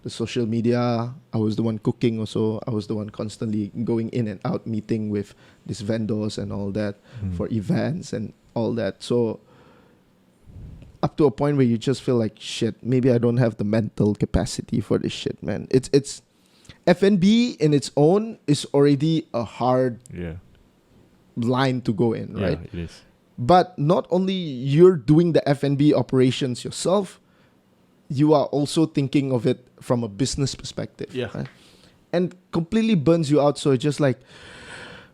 Speaker 2: the social media. I was the one cooking also. I was the one constantly going in and out, meeting with these vendors and all that for events and all that. So up to a point where you just feel like, shit, maybe I don't have the mental capacity for this shit, man. It's F&B in its own is already a hard line to go in, right?
Speaker 1: Yeah, it is.
Speaker 2: But not only you're doing the F&B operations yourself, you are also thinking of it from a business perspective.
Speaker 1: Yeah.
Speaker 2: Right? And completely burns you out. So it's just like,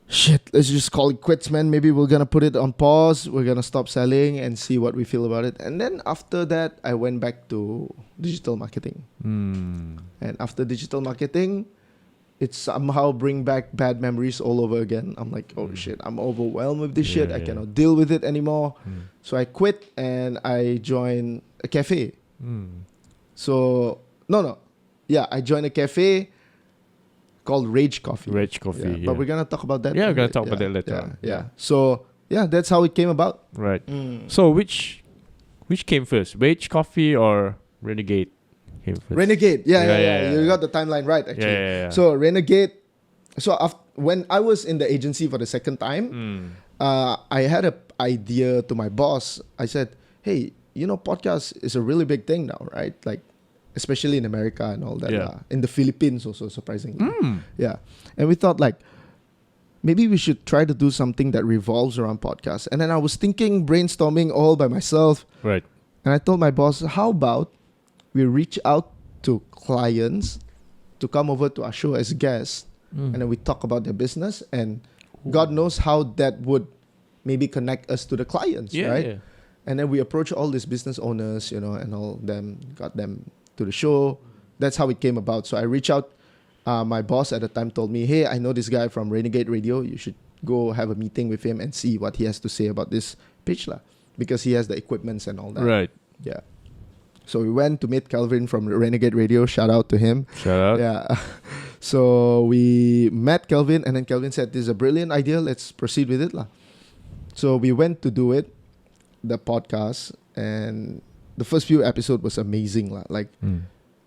Speaker 2: shit, let's just call it quits, man. Maybe we're going to put it on pause. We're going to stop selling and see what we feel about it. And then after that, I went back to digital marketing. And after digital marketing, it somehow bring back bad memories all over again. I'm like, oh shit, I'm overwhelmed with this shit. I cannot deal with it anymore. So I quit and I joined a cafe. So, I joined a cafe called Rage Coffee. But we're going to talk about that.
Speaker 1: Yeah, we're going to talk about that later.
Speaker 2: Yeah. So, that's how it came about.
Speaker 1: Right. So, which came first? Rage Coffee or Renegade came first?
Speaker 2: Renegade. Yeah. You got the timeline right, actually.
Speaker 1: Yeah.
Speaker 2: So, Renegade. So, when I was in the agency for the second time, I had an idea to my boss. I said, hey, you know, podcast is a really big thing now, right? Like, especially in America and all that. In the Philippines also, surprisingly. Yeah. And we thought, like, maybe we should try to do something that revolves around podcasts. And then I was brainstorming all by myself.
Speaker 1: Right.
Speaker 2: And I told my boss, how about we reach out to clients to come over to our show as guests, and then we talk about their business, and God knows how that would maybe connect us to the clients, right?
Speaker 1: Yeah.
Speaker 2: And then we approach all these business owners, you know, and all them, got them to the show. That's how it came about. So I reached out. My boss at the time told me, hey, I know this guy from Renegade Radio. You should go have a meeting with him and see what he has to say about this pitch, because he has the equipments and all that.
Speaker 1: Right.
Speaker 2: Yeah. So we went to meet Calvin from Renegade Radio. Shout out to him.
Speaker 1: Shout out.
Speaker 2: Yeah. So we met Calvin, and then Calvin said, this is a brilliant idea. Let's proceed with it. So we went to do it. The podcast, and the first few episodes was amazing. Like,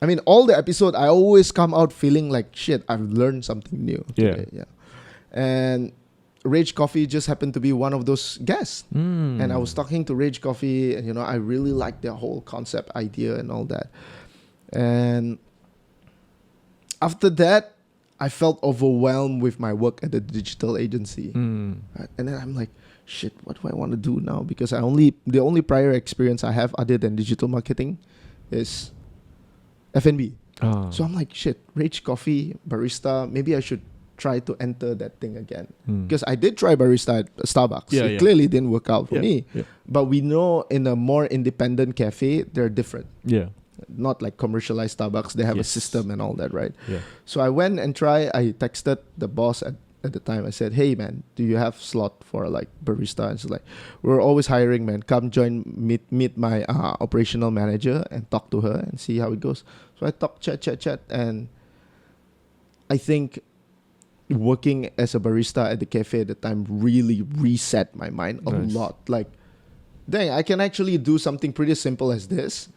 Speaker 2: I mean, all the episode, I always come out feeling like, shit, I've learned something new today. Yeah. And Rage Coffee just happened to be one of those guests. And I was talking to Rage Coffee, and, you know, I really liked their whole concept idea and all that. And after that, I felt overwhelmed with my work at the digital agency. Right? And then I'm like, shit, what do I want to do now? Because the only prior experience I have other than digital marketing is F&B. So I'm like, shit, Rage Coffee, barista, maybe I should try to enter that thing again. Because I did try barista at Starbucks. It clearly didn't work out for me. Yeah. But we know in a more independent cafe, they're different. Yeah. Not like commercialized Starbucks. They have a system and all that, right? Yeah. So I went and tried. I texted the boss at the time. I said, hey, man, do you have slot for like barista? And she's like, we're always hiring, man. Come join, meet my operational manager and talk to her and see how it goes. So I talked, chat. And I think working as a barista at the cafe at the time really reset my mind a lot. Like, dang, I can actually do something pretty simple as this,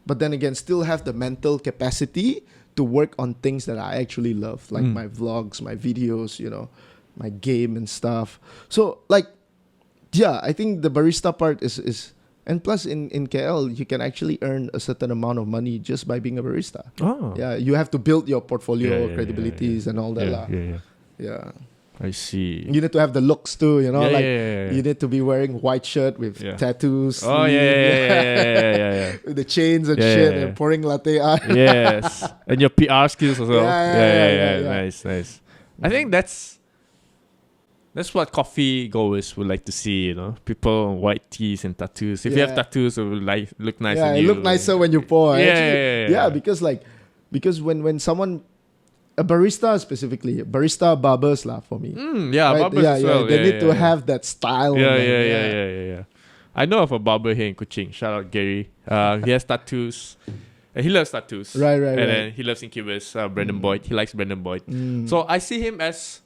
Speaker 2: but then again, still have the mental capacity to work on things that I actually love, like my vlogs, my videos, you know, my game and stuff. So, like, yeah, I think the barista part is and plus in KL, you can actually earn a certain amount of money just by being a barista. Oh. Yeah, you have to build your portfolio, credibilities and all that. Yeah.
Speaker 1: I see.
Speaker 2: You need to have the looks too, you know,
Speaker 1: Yeah.
Speaker 2: you need to be wearing white shirt with tattoos.
Speaker 1: Oh, yeah.
Speaker 2: With the chains and shit and pouring latte art.
Speaker 1: Yes. And your PR skills as well.
Speaker 2: Yeah.
Speaker 1: Nice. I think that's what coffee goers would like to see, you know. People in white tees and tattoos. If you have tattoos, it will look nice on you.
Speaker 2: Yeah, it look nicer when you pour.
Speaker 1: Yeah.
Speaker 2: Because when someone, a barista specifically, barista barbers lah for me.
Speaker 1: Barbers as well.
Speaker 2: They need to have that style.
Speaker 1: Yeah. I know of a barber here in Kuching. Shout out Gary. He has tattoos. He loves tattoos.
Speaker 2: Right.
Speaker 1: And then he loves Incubus, Brandon Boyd. He likes Brandon Boyd. So I see him as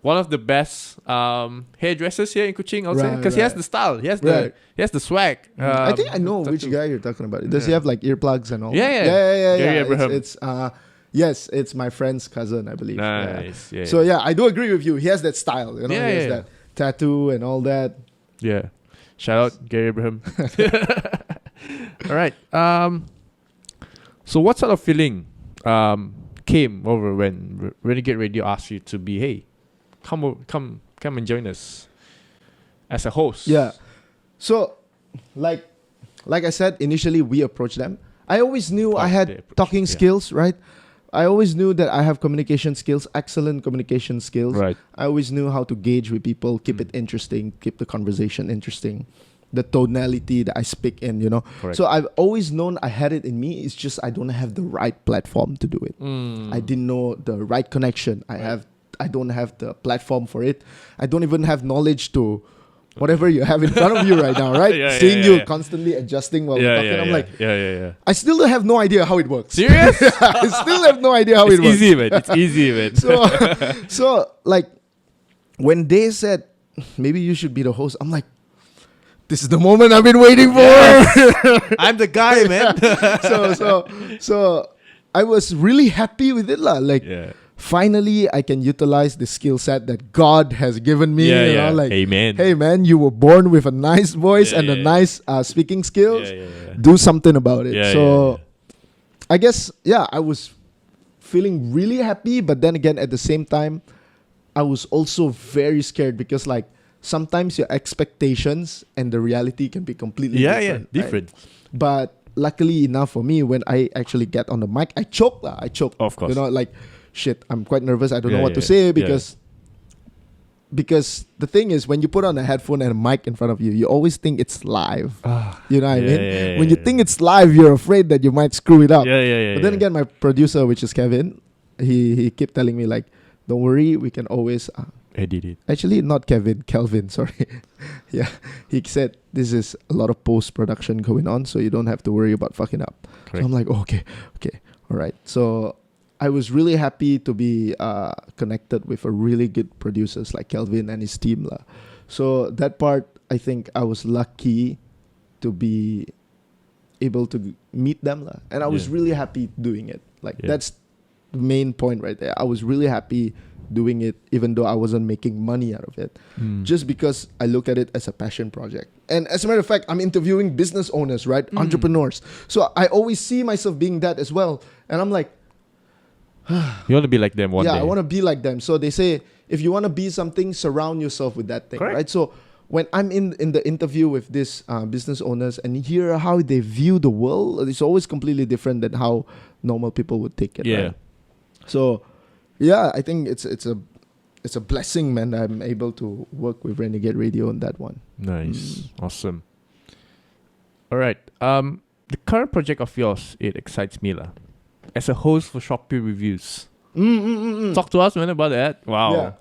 Speaker 1: one of the best hairdressers here in Kuching, I'll say. Because he has the style. He has the swag.
Speaker 2: I think I know which guy you're talking about. Does he have like earplugs and all?
Speaker 1: Yeah. Gary Abraham.
Speaker 2: Yes, it's my friend's cousin, I believe.
Speaker 1: Nice. Yeah.
Speaker 2: So I do agree with you. He has that style, you know. He has that tattoo and all that.
Speaker 1: Yeah. Shout out Gary Abraham. All right. So what sort of feeling came over when Renegade Radio asked you to be, hey, come and join us as a host?
Speaker 2: Yeah. So like I said, initially we approached them. I always knew I had talking skills, right? I always knew that I have communication skills, excellent communication skills.
Speaker 1: Right.
Speaker 2: I always knew how to gauge with people, keep it interesting, keep the conversation interesting, the tonality that I speak in, you know.
Speaker 1: Correct.
Speaker 2: So I've always known I had it in me. It's just I don't have the right platform to do it. I didn't know the right connection. I don't have the platform for it. I don't even have knowledge to whatever you have in front of you right now, right? Seeing you constantly adjusting while we're talking. I'm like, I still have no idea how it works.
Speaker 1: Serious?
Speaker 2: I still have no idea how it works.
Speaker 1: It's easy, man.
Speaker 2: So like when they said maybe you should be the host, I'm like, this is the moment I've been waiting for.
Speaker 1: Yes. I'm the guy, man.
Speaker 2: so I was really happy with it, lah. Like finally I can utilize the skill set that God has given me. You know, like,
Speaker 1: amen.
Speaker 2: Hey man, you were born with a nice voice and a nice speaking skills. Do something about it. I guess I was feeling really happy, but then again at the same time I was also very scared because like sometimes your expectations and the reality can be completely different. Right? But luckily enough for me, when I actually get on the mic, I choke.
Speaker 1: Of course.
Speaker 2: You know, like, shit, I'm quite nervous. I don't know what to say because the thing is, when you put on a headphone and a mic in front of you, you always think it's live. You know what I mean? When you think it's live, you're afraid that you might screw it up. But then again, my producer, which is Kevin, he kept telling me like, don't worry, we can always...
Speaker 1: edit it.
Speaker 2: Actually, not Kevin, Kelvin, sorry. He said this is a lot of post-production going on, so you don't have to worry about fucking up. Correct. So I'm like, okay, all right. So I was really happy to be connected with a really good producers like Kelvin and his team. So that part, I think I was lucky to be able to meet them. And I was really happy doing it. Like that's the main point right there. I was really happy doing it even though I wasn't making money out of it, just because I look at it as a passion project. And as a matter of fact, I'm interviewing business owners, right? Entrepreneurs. So I always see myself being that as well. And I'm like,
Speaker 1: you want to be like them one day.
Speaker 2: I want to be like them. So they say, if you want to be something, surround yourself with that thing. Correct. Right? So when I'm in the interview with these business owners and hear how they view the world, it's always completely different than how normal people would take it. Right? So I think it's a blessing, man. I'm able to work with Renegade Radio on that one.
Speaker 1: Nice. Awesome. All right. The current project of yours, it excites me lah. As a host for Shopee reviews. Talk to us, man, about that. Wow. Yeah.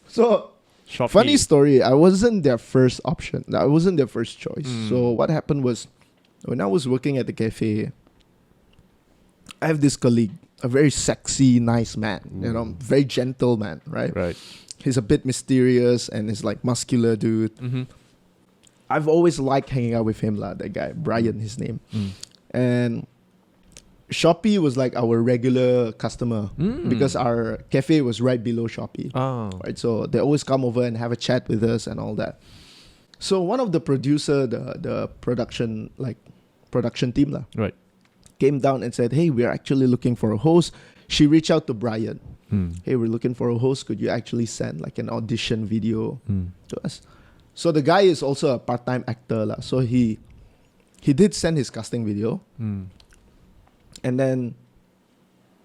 Speaker 2: So,
Speaker 1: Shopee.
Speaker 2: Funny story. I wasn't their first option. I wasn't their first choice. So what happened was, when I was working at the cafe, I have this colleague, a very sexy, nice man, you know, very gentle man, right?
Speaker 1: Right.
Speaker 2: He's a bit mysterious and he's like muscular dude. I've always liked hanging out with him, that guy, Brian, his name. And Shopee was like our regular customer because our cafe was right below Shopee. Right, so they always come over and have a chat with us and all that. So one of the producer, the production team, right, came down and said, hey, we're actually looking for a host. she reached out to Brian.
Speaker 1: Mm.
Speaker 2: Hey, we're looking for a host. Could you actually send like an audition video to us? So the guy is also a part-time actor lah. So he did send his casting video, and then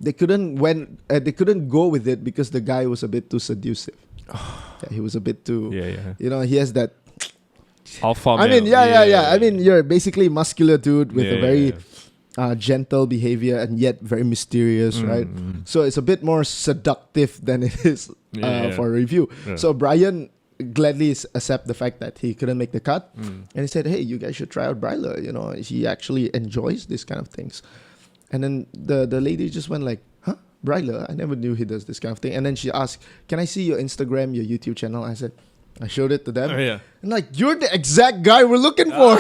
Speaker 2: they couldn't go with it because the guy was a bit too seductive. Yeah, he was a bit too. You know, he has that.
Speaker 1: Alpha
Speaker 2: I
Speaker 1: male.
Speaker 2: mean, I mean, you're basically a muscular dude with a very gentle behavior and yet very mysterious, right? So it's a bit more seductive than it is for a review. Yeah. So Brian gladly accept the fact that he couldn't make the cut, and he said, "Hey, you guys should try out Bryler. You know, he actually enjoys this kind of things." And then the lady just went like, "Huh, Bryler? I never knew he does this kind of thing." And then she asked, "Can I see your Instagram, your YouTube channel?" I said. I showed it to them. And like, you're the exact guy we're looking for.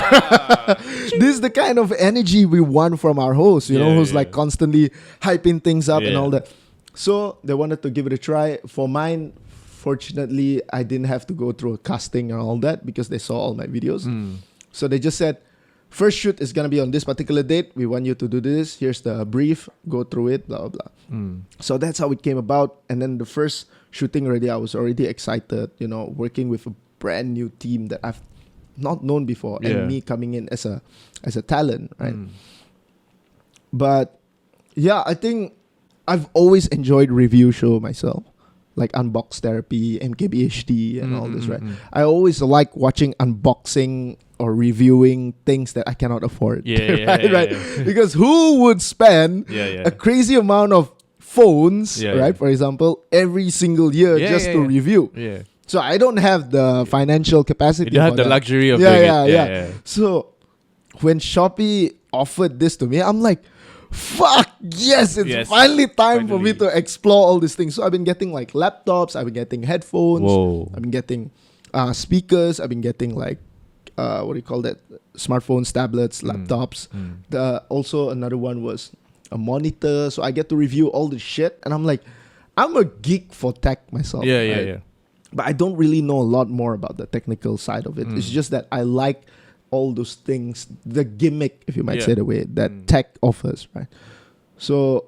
Speaker 2: This is the kind of energy we want from our host, you know, who's like constantly hyping things up and all that. So they wanted to give it a try. For mine, fortunately, I didn't have to go through a casting and all that because they saw all my videos. So they just said, first shoot is going to be on this particular date. We want you to do this. Here's the brief. Go through it, blah, blah, blah. So that's how it came about. And then the first shooting already, I was already excited, you know, working with a brand new team that I've not known before and me coming in as a talent, right? But yeah, I think I've always enjoyed review show myself, like Unbox Therapy, MKBHD and all this, right? I always like watching unboxing or reviewing things that I cannot afford, right? Because who would spend a crazy amount of phones, right? For example, every single year just to review. So I don't have the financial capacity.
Speaker 1: You don't have the luxury of doing it.
Speaker 2: So when Shopee offered this to me, I'm like, fuck, yes, it's finally time for me to explore all these things. So I've been getting like laptops, I've been getting headphones, I've been getting speakers, I've been getting like, what do you call that? Smartphones, tablets, laptops. Also another one was a monitor. So I get to review all this shit. And I'm like, I'm a geek for tech myself. But I don't really know a lot more about the technical side of it. It's just that I like all those things, the gimmick, if you might say the way, that tech offers, right? So,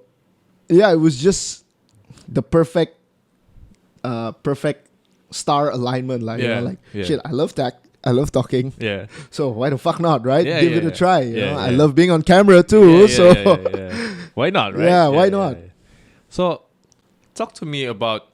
Speaker 2: yeah, it was just the perfect star alignment. Like, you know, like, shit, I love tech. I love talking. So why the fuck not, right? Give it a try. You know? I love being on camera too.
Speaker 1: Why not, right?
Speaker 2: Why not?
Speaker 1: So talk to me about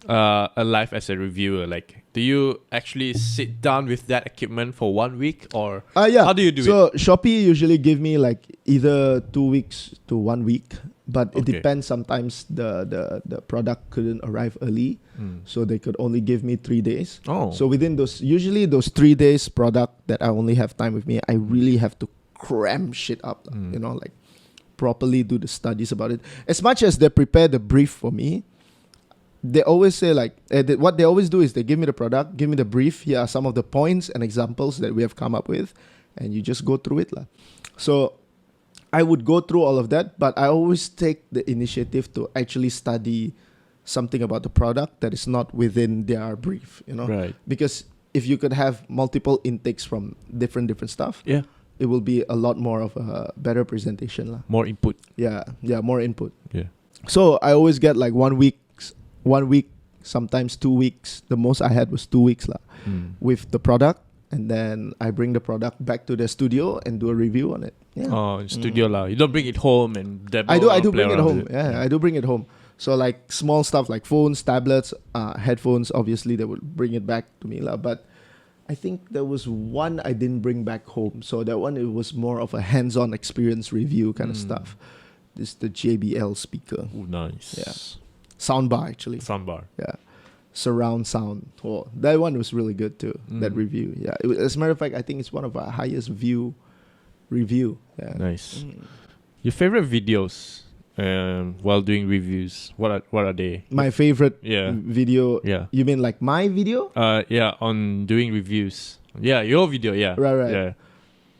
Speaker 1: a life as a reviewer. Like, do you actually sit down with that equipment for 1 week or how do you do it?
Speaker 2: So Shopee usually give me like either 2 weeks to 1 week, but it depends. Sometimes the product couldn't arrive early, so they could only give me 3 days. So within those 3 days product that I only have time with me, I really have to cram shit up, you know, like properly do the studies about it. As much as they prepare the brief for me, they always say like, what they always do is they give me the product, give me the brief. Here are some of the points and examples that we have come up with, and you just go through it lah. So I would go through all of that, but I always take the initiative to actually study something about the product that is not within their brief, you know?
Speaker 1: Right.
Speaker 2: Because if you could have multiple intakes from different stuff, it will be a lot more of a better presentation lah.
Speaker 1: More input.
Speaker 2: Yeah, more input. So I always get like 1 week, sometimes 2 weeks. The most I had was 2 weeks lah, with the product, and then I bring the product back to the studio and do a review on it.
Speaker 1: In studio lah. You don't bring it home and demo.
Speaker 2: I do bring it home. I do bring it home. So like small stuff like phones, tablets, headphones. Obviously they would bring it back to me lah. But I think there was one I didn't bring back home. So that one, it was more of a hands-on experience review kind of stuff. This is the JBL speaker.
Speaker 1: Oh, nice.
Speaker 2: Yeah. Soundbar actually.
Speaker 1: Soundbar.
Speaker 2: Yeah. Surround sound. Oh, that one was really good too. That review. Yeah. As a matter of fact, I think it's one of our highest view review. Yeah.
Speaker 1: Nice. Your favorite videos while doing reviews? What are they? My
Speaker 2: favorite video.
Speaker 1: Yeah.
Speaker 2: You mean like my video?
Speaker 1: On doing reviews. Yeah, your video. Yeah.
Speaker 2: Right.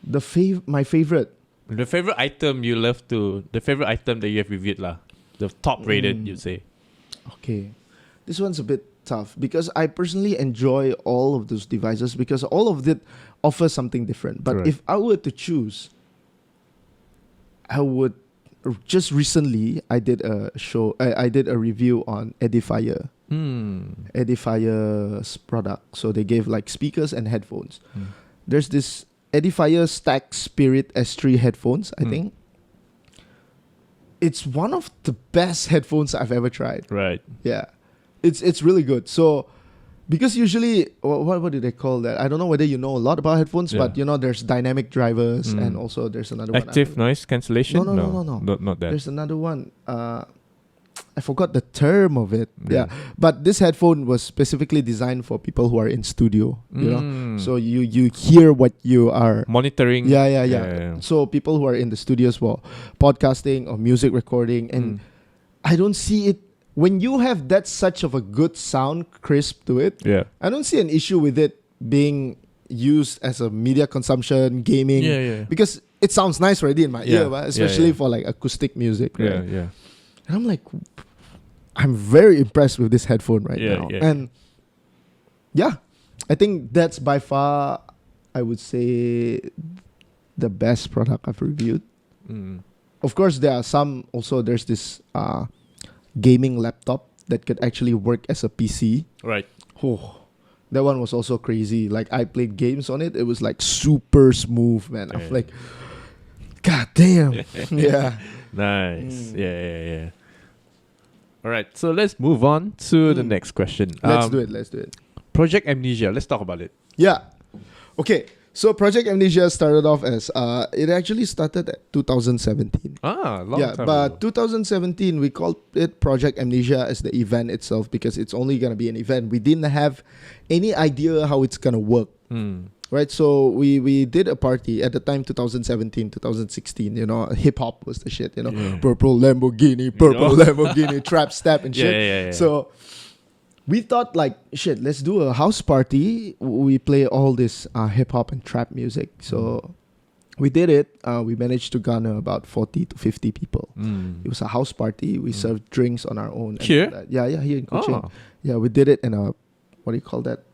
Speaker 2: Yeah. My favorite.
Speaker 1: The favorite item you love to. The favorite item that you have reviewed lah. The top rated, you'd say. Okay.
Speaker 2: This one's a bit tough because I personally enjoy all of those devices because all of it offers something different. But if I were to choose, I would just recently I did a show. I did a review on Edifier. Edifier's product. So they gave like speakers and headphones. There's this Edifier Stack Spirit S3 headphones, I think. It's one of the best headphones I've ever tried.
Speaker 1: Right.
Speaker 2: Yeah. It's really good. So because usually what do they call that? I don't know whether you know a lot about headphones, but you know there's dynamic drivers and also there's another one.
Speaker 1: Active noise cancellation?
Speaker 2: No.
Speaker 1: Not that.
Speaker 2: There's another one. I forgot the term of it. Yeah. But this headphone was specifically designed for people who are in studio, you know. So you hear what you are
Speaker 1: monitoring.
Speaker 2: Yeah. So people who are in the studios for podcasting or music recording, and I don't see it when you have that such of a good sound crisp to it.
Speaker 1: Yeah.
Speaker 2: I don't see an issue with it being used as a media consumption, gaming, because it sounds nice already in my ear, right? Especially for like acoustic music, right?
Speaker 1: Yeah.
Speaker 2: And I'm like, I'm very impressed with this headphone right now. And I think that's by far, I would say, the best product I've reviewed. Of course, there are some, also there's this gaming laptop that could actually work as a PC.
Speaker 1: Right.
Speaker 2: Oh, that one was also crazy. Like I played games on it. It was like super smooth, man. I'm like, God damn.
Speaker 1: Nice. Yeah. All right. So let's move on to the next question.
Speaker 2: Let's do it.
Speaker 1: Project Amnesia. Let's talk about it.
Speaker 2: Yeah. Okay. So Project Amnesia started off as it actually started at 2017.
Speaker 1: Long time
Speaker 2: but
Speaker 1: ago.
Speaker 2: 2017 we called it Project Amnesia as the event itself because it's only gonna be an event. We didn't have any idea how it's gonna work. Right, so we did a party at the time, 2017, 2016, you know, hip hop was the shit, you know, purple Lamborghini, trap step and shit.
Speaker 1: Yeah.
Speaker 2: So we thought like, shit, let's do a house party. We play all this hip hop and trap music. So we did it. We managed to garner about 40 to 50 people. It was a house party. We served drinks on our own.
Speaker 1: Here?
Speaker 2: Yeah, here in Kuching. Yeah, we did it in a, what do you call that?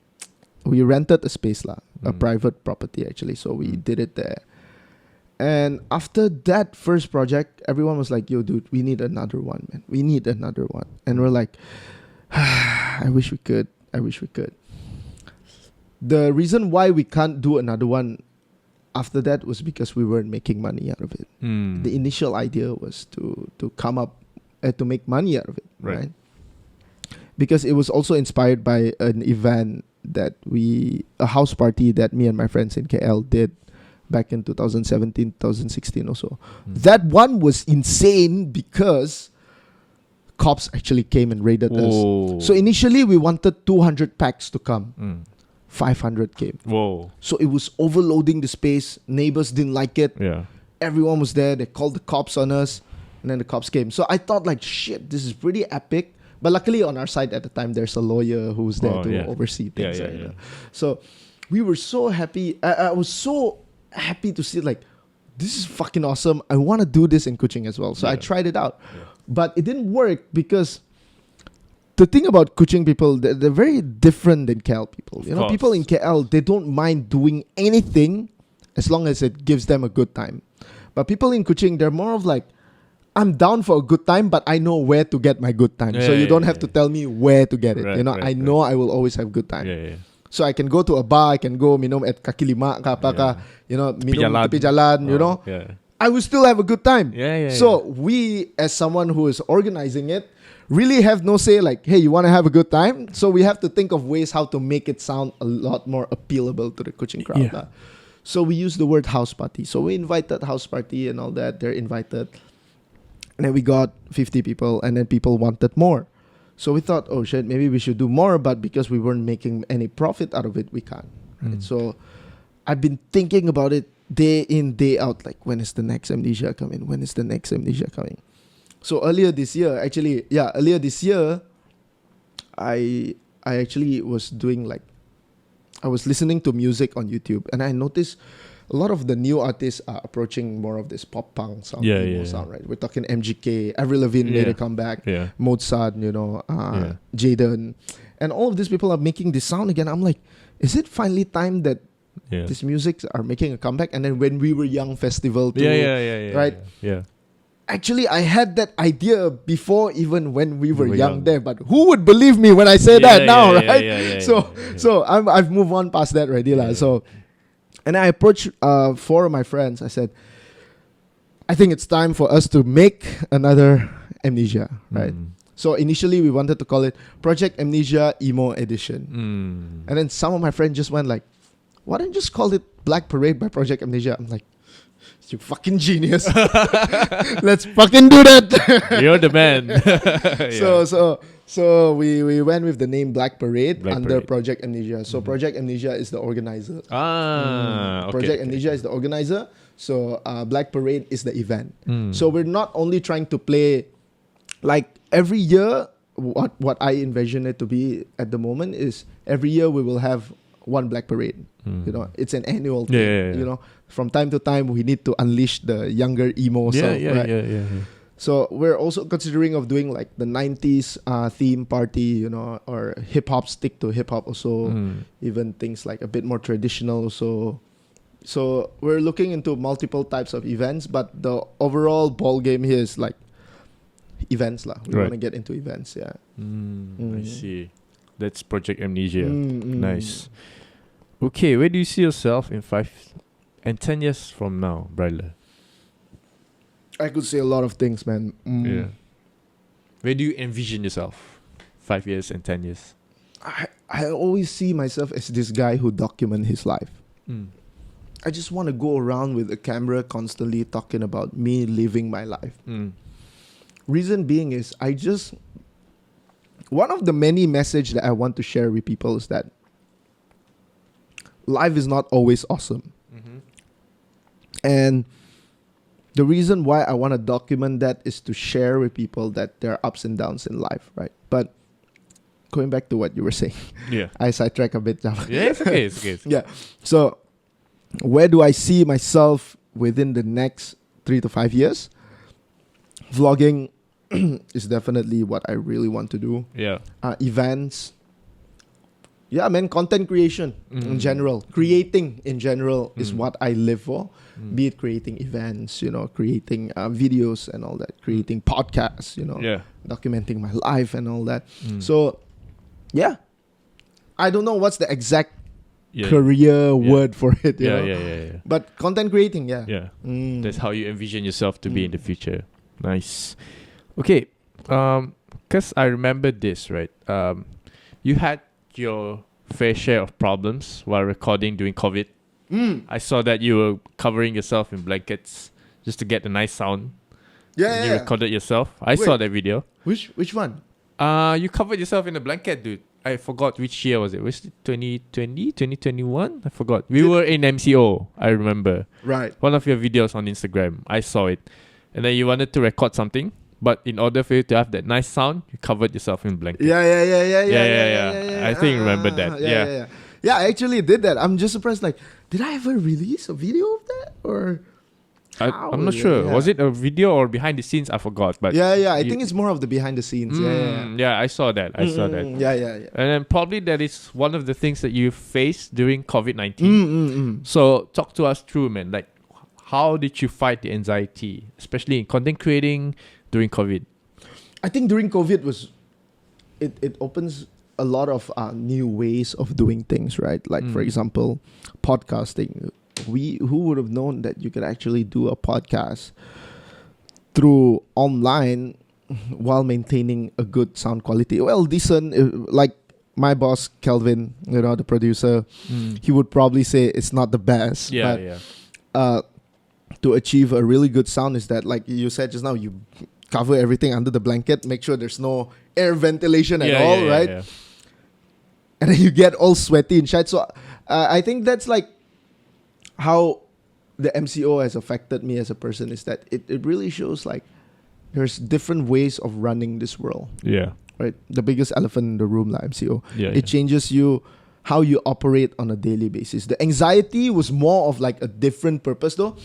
Speaker 2: We rented a space, a private property actually. So we did it there. And after that first project, everyone was like, yo, dude, we need another one, man. We need another one. And we're like, I wish we could. The reason why we can't do another one after that was because we weren't making money out of it. The initial idea was to come up, to make money out of it, right? Because it was also inspired by an event that a house party that me and my friends in KL did back in 2017, 2016 or so. That one was insane because cops actually came and raided us. So initially we wanted 200 packs to come. 500 came.
Speaker 1: Whoa.
Speaker 2: So it was overloading the space. Neighbors didn't like it.
Speaker 1: Yeah.
Speaker 2: Everyone was there. They called the cops on us. And then the cops came. So I thought like, shit, this is pretty epic. But luckily on our side at the time, there's a lawyer who's there to oversee things.
Speaker 1: Yeah.
Speaker 2: So we were so happy. I was so happy to see like, this is fucking awesome. I want to do this in Kuching as well. So I tried it out. But it didn't work because the thing about Kuching people, they're very different than KL people. You know, people in KL, they don't mind doing anything as long as it gives them a good time. But people in Kuching, they're more of like, I'm down for a good time, but I know where to get my good time. So you don't have to tell me where to get it. You know, I know I will always have good time. So I can go to a bar, I can go minum at kaki lima, you know, minum tepi jalan, you know. I will still have a good time. So we, as someone who is organizing it, really have no say like, hey, you want to have a good time? So we have to think of ways how to make it sound a lot more appealable to the Kuching crowd. So we use the word house party. So we invited house party and all that. They're invited. And then we got 50 people and then people wanted more. So we thought, oh shit, maybe we should do more. But because we weren't making any profit out of it, we can't. Right? So I've been thinking about it day in, day out. Like, when is the next Amnesia coming? When is the next Amnesia coming? So earlier this year, I actually was doing like, I was listening to music on YouTube and I noticed a lot of the new artists are approaching more of this pop punk sound, sound, right? We're talking MGK, Avril Lavigne made a comeback, Mozart, you know, Jaden, and all of these people are making this sound again. I'm like, is it finally time that these musics are making a comeback? And then When We Were Young festival too, right? actually, I had that idea before even when we were young there. But who would believe me when I say that now, right? So I've moved on past that already. So, and I approached 4 of my friends. I said, I think it's time for us to make another Amnesia, right? So initially we wanted to call it Project Amnesia Emo Edition. And then some of my friends just went like, why don't you just call it Black Parade by Project Amnesia? I'm like, you fucking genius. Let's fucking do that.
Speaker 1: You're the man.
Speaker 2: So we went with the name Black Parade under
Speaker 1: Parade.
Speaker 2: Project Amnesia. So Project Amnesia is the organizer.
Speaker 1: Okay.
Speaker 2: Project Amnesia is the organizer. So Black Parade is the event. So we're not only trying to play like every year. What I envision it to be at the moment is every year we will have one Black Parade. You know, it's an annual thing. You know, from time to time we need to unleash the younger emo self. Right? So we're also considering of doing like the 90s theme party, you know, or hip hop, stick to hip hop also, even things like a bit more traditional. So we're looking into multiple types of events, but the overall ball game here is like events lah. We want to get into events,
Speaker 1: I see. That's Project Amnesia. Nice. Okay, where do you see yourself in 5 and 10 years from now, Bryler?
Speaker 2: I could say a lot of things, man.
Speaker 1: Where do you envision yourself 5 years and 10 years?
Speaker 2: I always see myself as this guy who document his life. I just want to go around with a camera constantly talking about me living my life. Reason being is one of the many message that I want to share with people is that life is not always awesome. And the reason why I want to document that is to share with people that there are ups and downs in life, right? But going back to what you were saying, I sidetrack a bit now.
Speaker 1: It's okay.
Speaker 2: Yeah. So where do I see myself within the next 3 to 5 years? Vlogging is definitely what I really want to do. Events. Yeah, man, content creation in general. Creating in general is what I live for. Be it creating events, you know, creating videos and all that, creating podcasts, you know, documenting my life and all that. So, yeah. I don't know what's the exact career word for it, you know? But content creating,
Speaker 1: That's how you envision yourself to be in the future. Nice. Okay, because I remember this, right? You had your fair share of problems while recording during COVID. I saw that you were covering yourself in blankets just to get a nice sound. You recorded yourself. I saw that video.
Speaker 2: Which one?
Speaker 1: You covered yourself in a blanket, dude. I forgot which year was it. Was it 2020, 2021? I forgot. We were in MCO, I remember.
Speaker 2: Right.
Speaker 1: One of your videos on Instagram. I saw it. And then you wanted to record something. But in order for you to have that nice sound, you covered yourself in blanket.
Speaker 2: Yeah.
Speaker 1: I think remember that.
Speaker 2: Yeah, I actually did that. I'm just surprised. Like, did I ever release a video of that? Or
Speaker 1: I'm not sure. Was it a video or behind the scenes? I forgot. But
Speaker 2: I think it's more of the behind the scenes.
Speaker 1: Yeah, I saw that.
Speaker 2: Yeah.
Speaker 1: And then probably that is one of the things that you faced during COVID-19. So talk to us through, man. Like, how did you fight the anxiety, especially in content creating during COVID?
Speaker 2: I think during COVID it opens a lot of new ways of doing things, right? Like, for example, podcasting. Who would have known that you could actually do a podcast through online while maintaining a good sound quality? Well, decent. Like my boss, Kelvin, you know, the producer, he would probably say it's not the best. To achieve a really good sound is that, like you said just now, you cover everything under the blanket, make sure there's no air ventilation at all, right? And then you get all sweaty and shit. So I think that's like how the MCO has affected me as a person, is that it really shows like there's different ways of running this world. Right? The biggest elephant in the room, like MCO. It changes you, how you operate on a daily basis. The anxiety was more of like a different purpose though.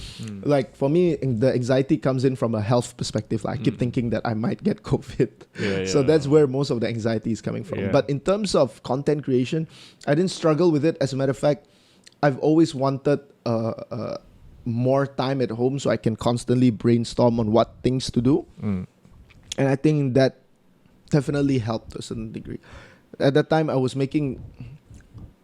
Speaker 2: Like for me, the anxiety comes in from a health perspective. Like I keep thinking that I might get COVID. So that's where most of the anxiety is coming from. But in terms of content creation, I didn't struggle with it. As a matter of fact, I've always wanted a more time at home so I can constantly brainstorm on what things to do. And I think that definitely helped to a certain degree. At that time, I was making...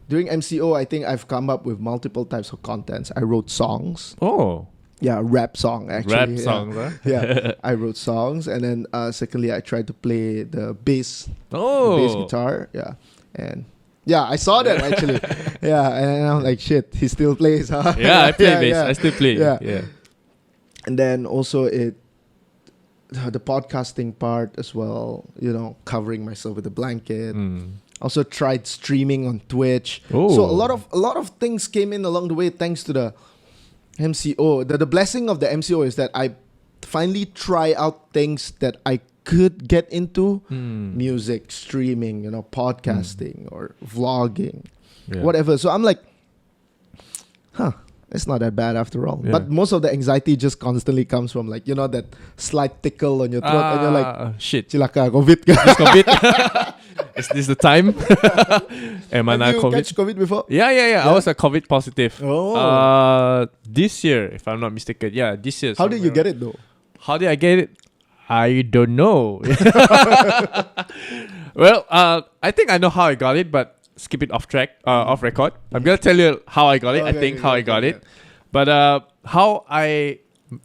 Speaker 2: During MCO, I think I've come up with multiple types of contents. I wrote songs.
Speaker 1: Oh.
Speaker 2: Yeah, rap song, actually.
Speaker 1: Rap songs, huh?
Speaker 2: Yeah, I wrote songs. And then secondly, I tried to play the bass guitar. Yeah. And... Yeah, I saw that actually. Yeah, and I'm like, shit, he still plays, huh?
Speaker 1: Yeah, I play bass. Yeah. I still play. Yeah.
Speaker 2: And then also the podcasting part as well, covering myself with a blanket. Also tried streaming on Twitch.
Speaker 1: Oh.
Speaker 2: So a lot of things came in along the way thanks to the MCO. The blessing of the MCO is that I finally try out things that I could get into. Music, streaming, podcasting or vlogging, whatever. So I'm like, it's not that bad after all. But most of the anxiety just constantly comes from like, that slight tickle on your throat and you're like,
Speaker 1: shit.
Speaker 2: Cilaka, COVID.
Speaker 1: Is COVID? Is this the time? Am I not
Speaker 2: COVID? Catch COVID before?
Speaker 1: Yeah. I was a COVID positive.
Speaker 2: Oh.
Speaker 1: This year, if I'm not mistaken. Yeah, this year.
Speaker 2: How did you get it though?
Speaker 1: How did I get it? I don't know. Well, I think I know how I got it, but skip it off track, off record. I'm gonna tell you how I got it. I got it. But how I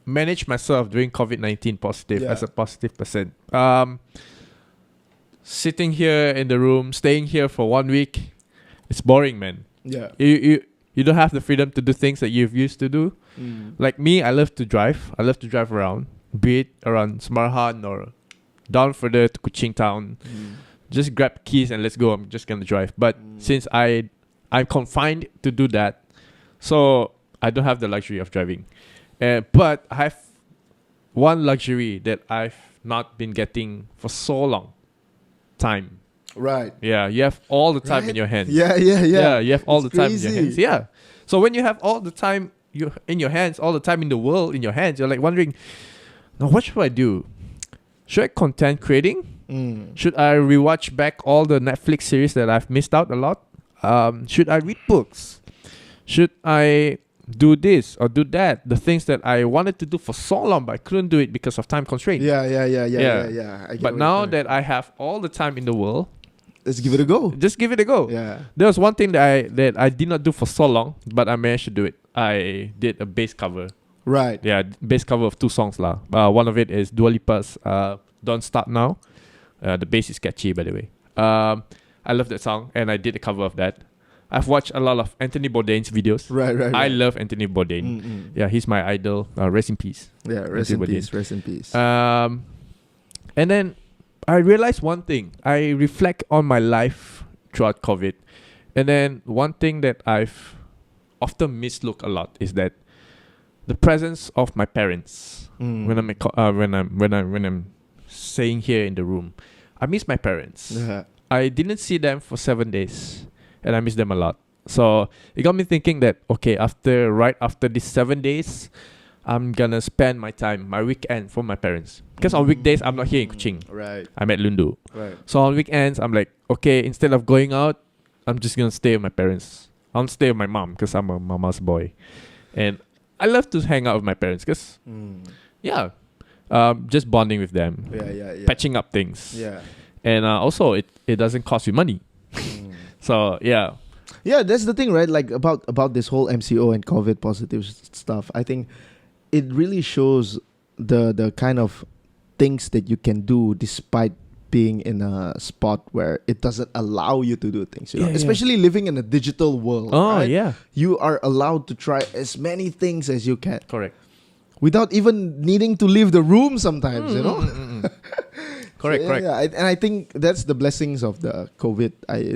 Speaker 1: managed myself during COVID-19 positive as a positive person. Sitting here in the room, staying here for 1 week, it's boring, man.
Speaker 2: Yeah.
Speaker 1: You don't have the freedom to do things that you've used to do. Like me, I love to drive. I love to drive around, be it around Semarang or down further to Kuching town. Just grab keys and let's go. I'm just gonna drive. But since I'm confined to do that, so I don't have the luxury of driving. But I have one luxury that I've not been getting for so long. Time.
Speaker 2: Right.
Speaker 1: Yeah, you have all the time in your hands.
Speaker 2: Yeah.
Speaker 1: You have all the time in
Speaker 2: crazy.
Speaker 1: your hands. Yeah. So when you have all the time in your hands, all the time in the world in your hands, you're like wondering, now what should I do? Should I content creating? Should I rewatch back all the Netflix series that I've missed out a lot? Should I read books? Should I do this or do that? The things that I wanted to do for so long, but I couldn't do it because of time constraint.
Speaker 2: Yeah.
Speaker 1: But now that I have all the time in the world,
Speaker 2: let's give it a go.
Speaker 1: Just give it a go.
Speaker 2: Yeah.
Speaker 1: There was one thing that I did not do for so long, but I managed to do it. I did a bass cover.
Speaker 2: Right.
Speaker 1: Yeah, bass cover of 2 songs lah. One of it is Dua Lipa's Don't Stop Now. The bass is catchy, by the way. I love that song, and I did a cover of that. I've watched a lot of Anthony Bourdain's videos.
Speaker 2: Right.
Speaker 1: I love Anthony Bourdain. Yeah, he's my idol. Rest in peace.
Speaker 2: Yeah, rest in peace.
Speaker 1: And then I realized one thing. I reflect on my life throughout COVID. And then one thing that I've often mislooked a lot is that the presence of my parents. When I'm staying here in the room, I miss my parents. I didn't see them for 7 days. And I miss them a lot. So it got me thinking that, okay, right after these 7 days, I'm going to spend my weekend for my parents. Because on weekdays, I'm not here in Kuching.
Speaker 2: Right.
Speaker 1: I'm at Lundu.
Speaker 2: Right.
Speaker 1: So on weekends, I'm like, okay, instead of going out, I'm just going to stay with my parents. I'll stay with my mom because I'm a mama's boy. And I love to hang out with my parents because, just bonding with them.
Speaker 2: Yeah.
Speaker 1: Patching up things.
Speaker 2: Yeah.
Speaker 1: And also, it doesn't cost you money. So yeah,
Speaker 2: that's the thing, right? Like about this whole MCO and COVID positive stuff. I think it really shows the kind of things that you can do despite being in a spot where it doesn't allow you to do things. You know? Especially living in a digital world. Right?
Speaker 1: Yeah,
Speaker 2: you are allowed to try as many things as you can.
Speaker 1: Correct.
Speaker 2: Without even needing to leave the room sometimes. You know.
Speaker 1: Correct.
Speaker 2: Yeah. And I think that's the blessings of the COVID.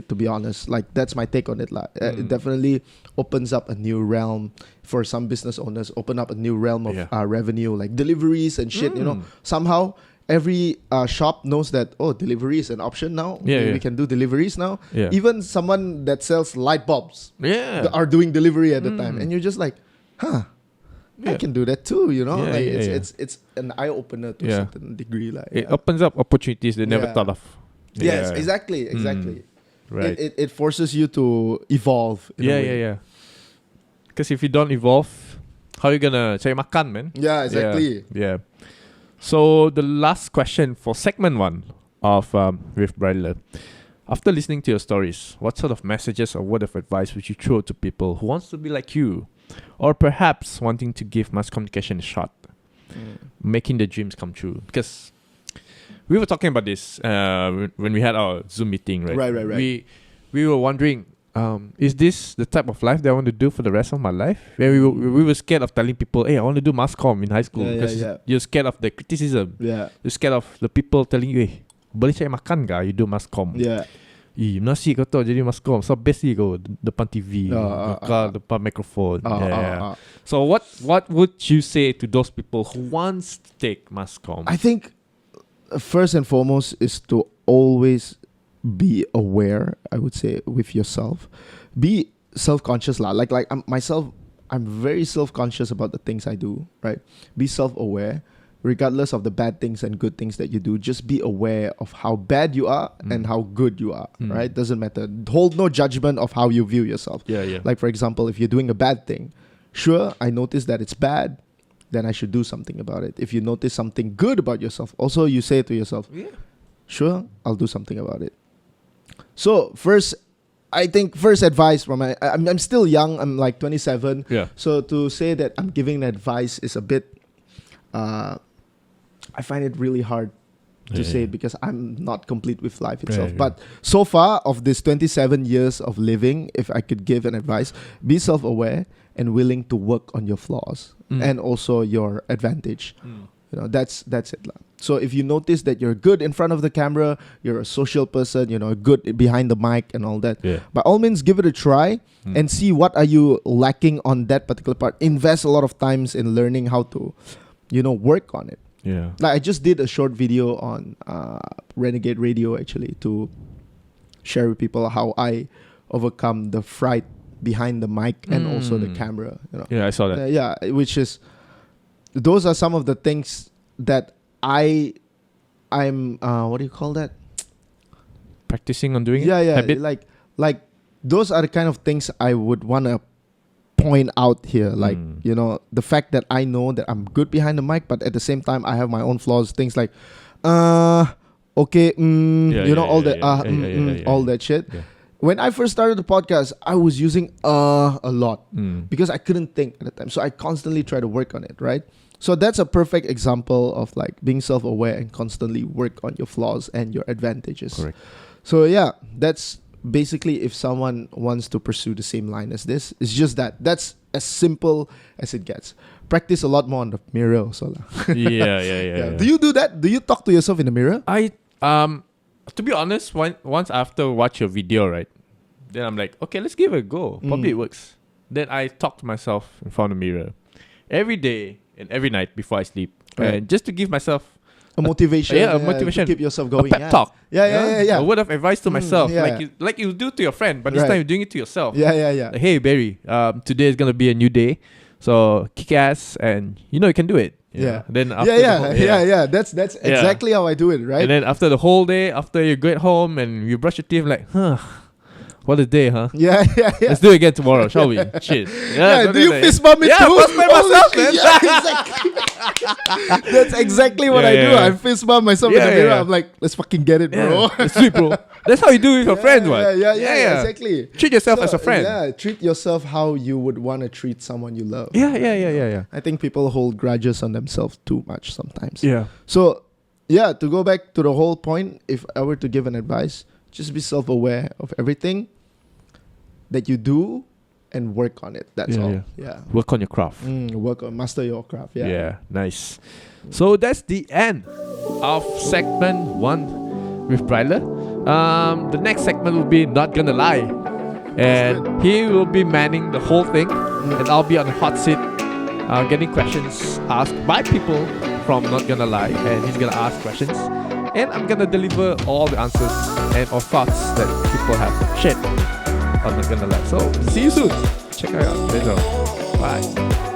Speaker 2: To be honest, like that's my take on it. It definitely opens up a new realm for some business owners. Open up a new realm of revenue, like deliveries and shit. You know, somehow every shop knows that delivery is an option now. We can do deliveries now.
Speaker 1: Yeah.
Speaker 2: Even someone that sells light bulbs, are doing delivery at the time, and you're just like, I can do that too, you know. It's an eye opener to a certain degree.
Speaker 1: It opens up opportunities they never thought of.
Speaker 2: Yes, exactly.
Speaker 1: Right.
Speaker 2: It forces you to evolve.
Speaker 1: Yeah. Because if you don't evolve, How you gonna cari makan, man?
Speaker 2: Yeah, exactly.
Speaker 1: Yeah. So the last question for segment 1 of with Bryler. After listening to your stories, what sort of messages or word of advice would you throw to people who wants to be like you, or perhaps wanting to give mass communication a shot, making their dreams come true? Because we were talking about this when we had our Zoom meeting, right?
Speaker 2: Right.
Speaker 1: We were wondering, is this the type of life that I want to do for the rest of my life? Where we were scared of telling people, hey, I want to do mass comm in high school, because you're scared of the criticism.
Speaker 2: Yeah.
Speaker 1: You're scared of the people telling you, hey, boleh cari makan kah you do mass comm?
Speaker 2: Yeah.
Speaker 1: Nasi kau tahu jadi mass comm. So best kau depan TV, depan microphone. So what would you say to those people who wants to take mass comm?
Speaker 2: I think first and foremost is to always be aware, I would say, with yourself. Be self-conscious lah. Like myself, I'm very self-conscious about the things I do, right? Be self-aware. Regardless of the bad things and good things that you do, just be aware of how bad you are and how good you are, right? Doesn't matter. Hold no judgment of how you view yourself.
Speaker 1: Yeah.
Speaker 2: Like, for example, if you're doing a bad thing, sure, I notice that it's bad, then I should do something about it. If you notice something good about yourself, also you say to yourself, sure, I'll do something about it. So I think first advice from I'm still young, I'm like 27.
Speaker 1: Yeah.
Speaker 2: So to say that I'm giving advice is a bit, I find it really hard to say because I'm not complete with life itself. But so far of this 27 years of living, if I could give an advice, be self-aware and willing to work on your flaws and also your advantage. You know, that's it. So if you notice that you're good in front of the camera, you're a social person, you know, good behind the mic and all that, by all means, give it a try and see what are you lacking on that particular part. Invest a lot of times in learning how to, you know, work on it.
Speaker 1: Yeah.
Speaker 2: Like I just did a short video on Renegade Radio actually to share with people how I overcome the fright behind the mic and also the camera. You know?
Speaker 1: Yeah, I saw that.
Speaker 2: Which is, those are some of the things that I'm what do you call that?
Speaker 1: Practicing on doing it?
Speaker 2: Yeah.
Speaker 1: Habit?
Speaker 2: Like those are the kind of things I would want to point out here. Like, you know, the fact that I know that I'm good behind the mic, but at the same time I have my own flaws. Things like, okay, you know, all that shit. Yeah. When I first started the podcast, I was using a lot because I couldn't think at the time. So I constantly try to work on it, right? So that's a perfect example of like being self-aware and constantly work on your flaws and your advantages.
Speaker 1: Correct.
Speaker 2: So yeah, that's basically if someone wants to pursue the same line as this. It's just that's as simple as it gets. Practice a lot more on the mirror also.
Speaker 1: Yeah.
Speaker 2: Do you do that? Do you talk to yourself in the mirror?
Speaker 1: I to be honest, once after watch your video, right, then I'm like, okay, let's give it a go. Probably it works. Then I talk to myself in front of the mirror every day and every night before I sleep, and just to give myself
Speaker 2: a motivation.
Speaker 1: A motivation.
Speaker 2: To keep yourself going.
Speaker 1: A pep talk.
Speaker 2: Yeah.
Speaker 1: A word of advice to myself, like you do to your friend, but this time you're doing it to yourself.
Speaker 2: Yeah.
Speaker 1: Like, hey Barry, today is gonna be a new day, so kick ass, and you know you can do it. Then after
Speaker 2: That's exactly how I do it, right?
Speaker 1: And then after the whole day, after you get home and you brush your teeth, like, what a day, huh?
Speaker 2: Yeah.
Speaker 1: Let's do it again tomorrow, shall we? Shit.
Speaker 2: Do you fist bump me too?
Speaker 1: Fist bump myself, man.
Speaker 2: Yeah, exactly. That's exactly what I do. I fist bump myself in the mirror. I'm like, let's fucking get it, bro.
Speaker 1: Let's do it, bro. That's how you do it with your friends, right?
Speaker 2: Yeah, exactly.
Speaker 1: Treat yourself as a friend.
Speaker 2: Yeah, treat yourself how you would want to treat someone you love.
Speaker 1: Yeah.
Speaker 2: I think people hold grudges on themselves too much sometimes.
Speaker 1: Yeah.
Speaker 2: So, to go back to the whole point, if I were to give an advice, just be self-aware of everything that you do and work on it. That's all. Yeah.
Speaker 1: Work on your craft.
Speaker 2: Master your craft. Yeah.
Speaker 1: Nice. So that's the end of segment 1 with Bryler. The next segment will be Not Gonna Lie. And he will be manning the whole thing. And I'll be on the hot seat getting questions asked by people from Not Gonna Lie. And he's gonna ask questions. And I'm gonna deliver all the answers and or thoughts that people have shared. I'm Not Gonna Lie. So see you soon. Check it out. Later. Bye.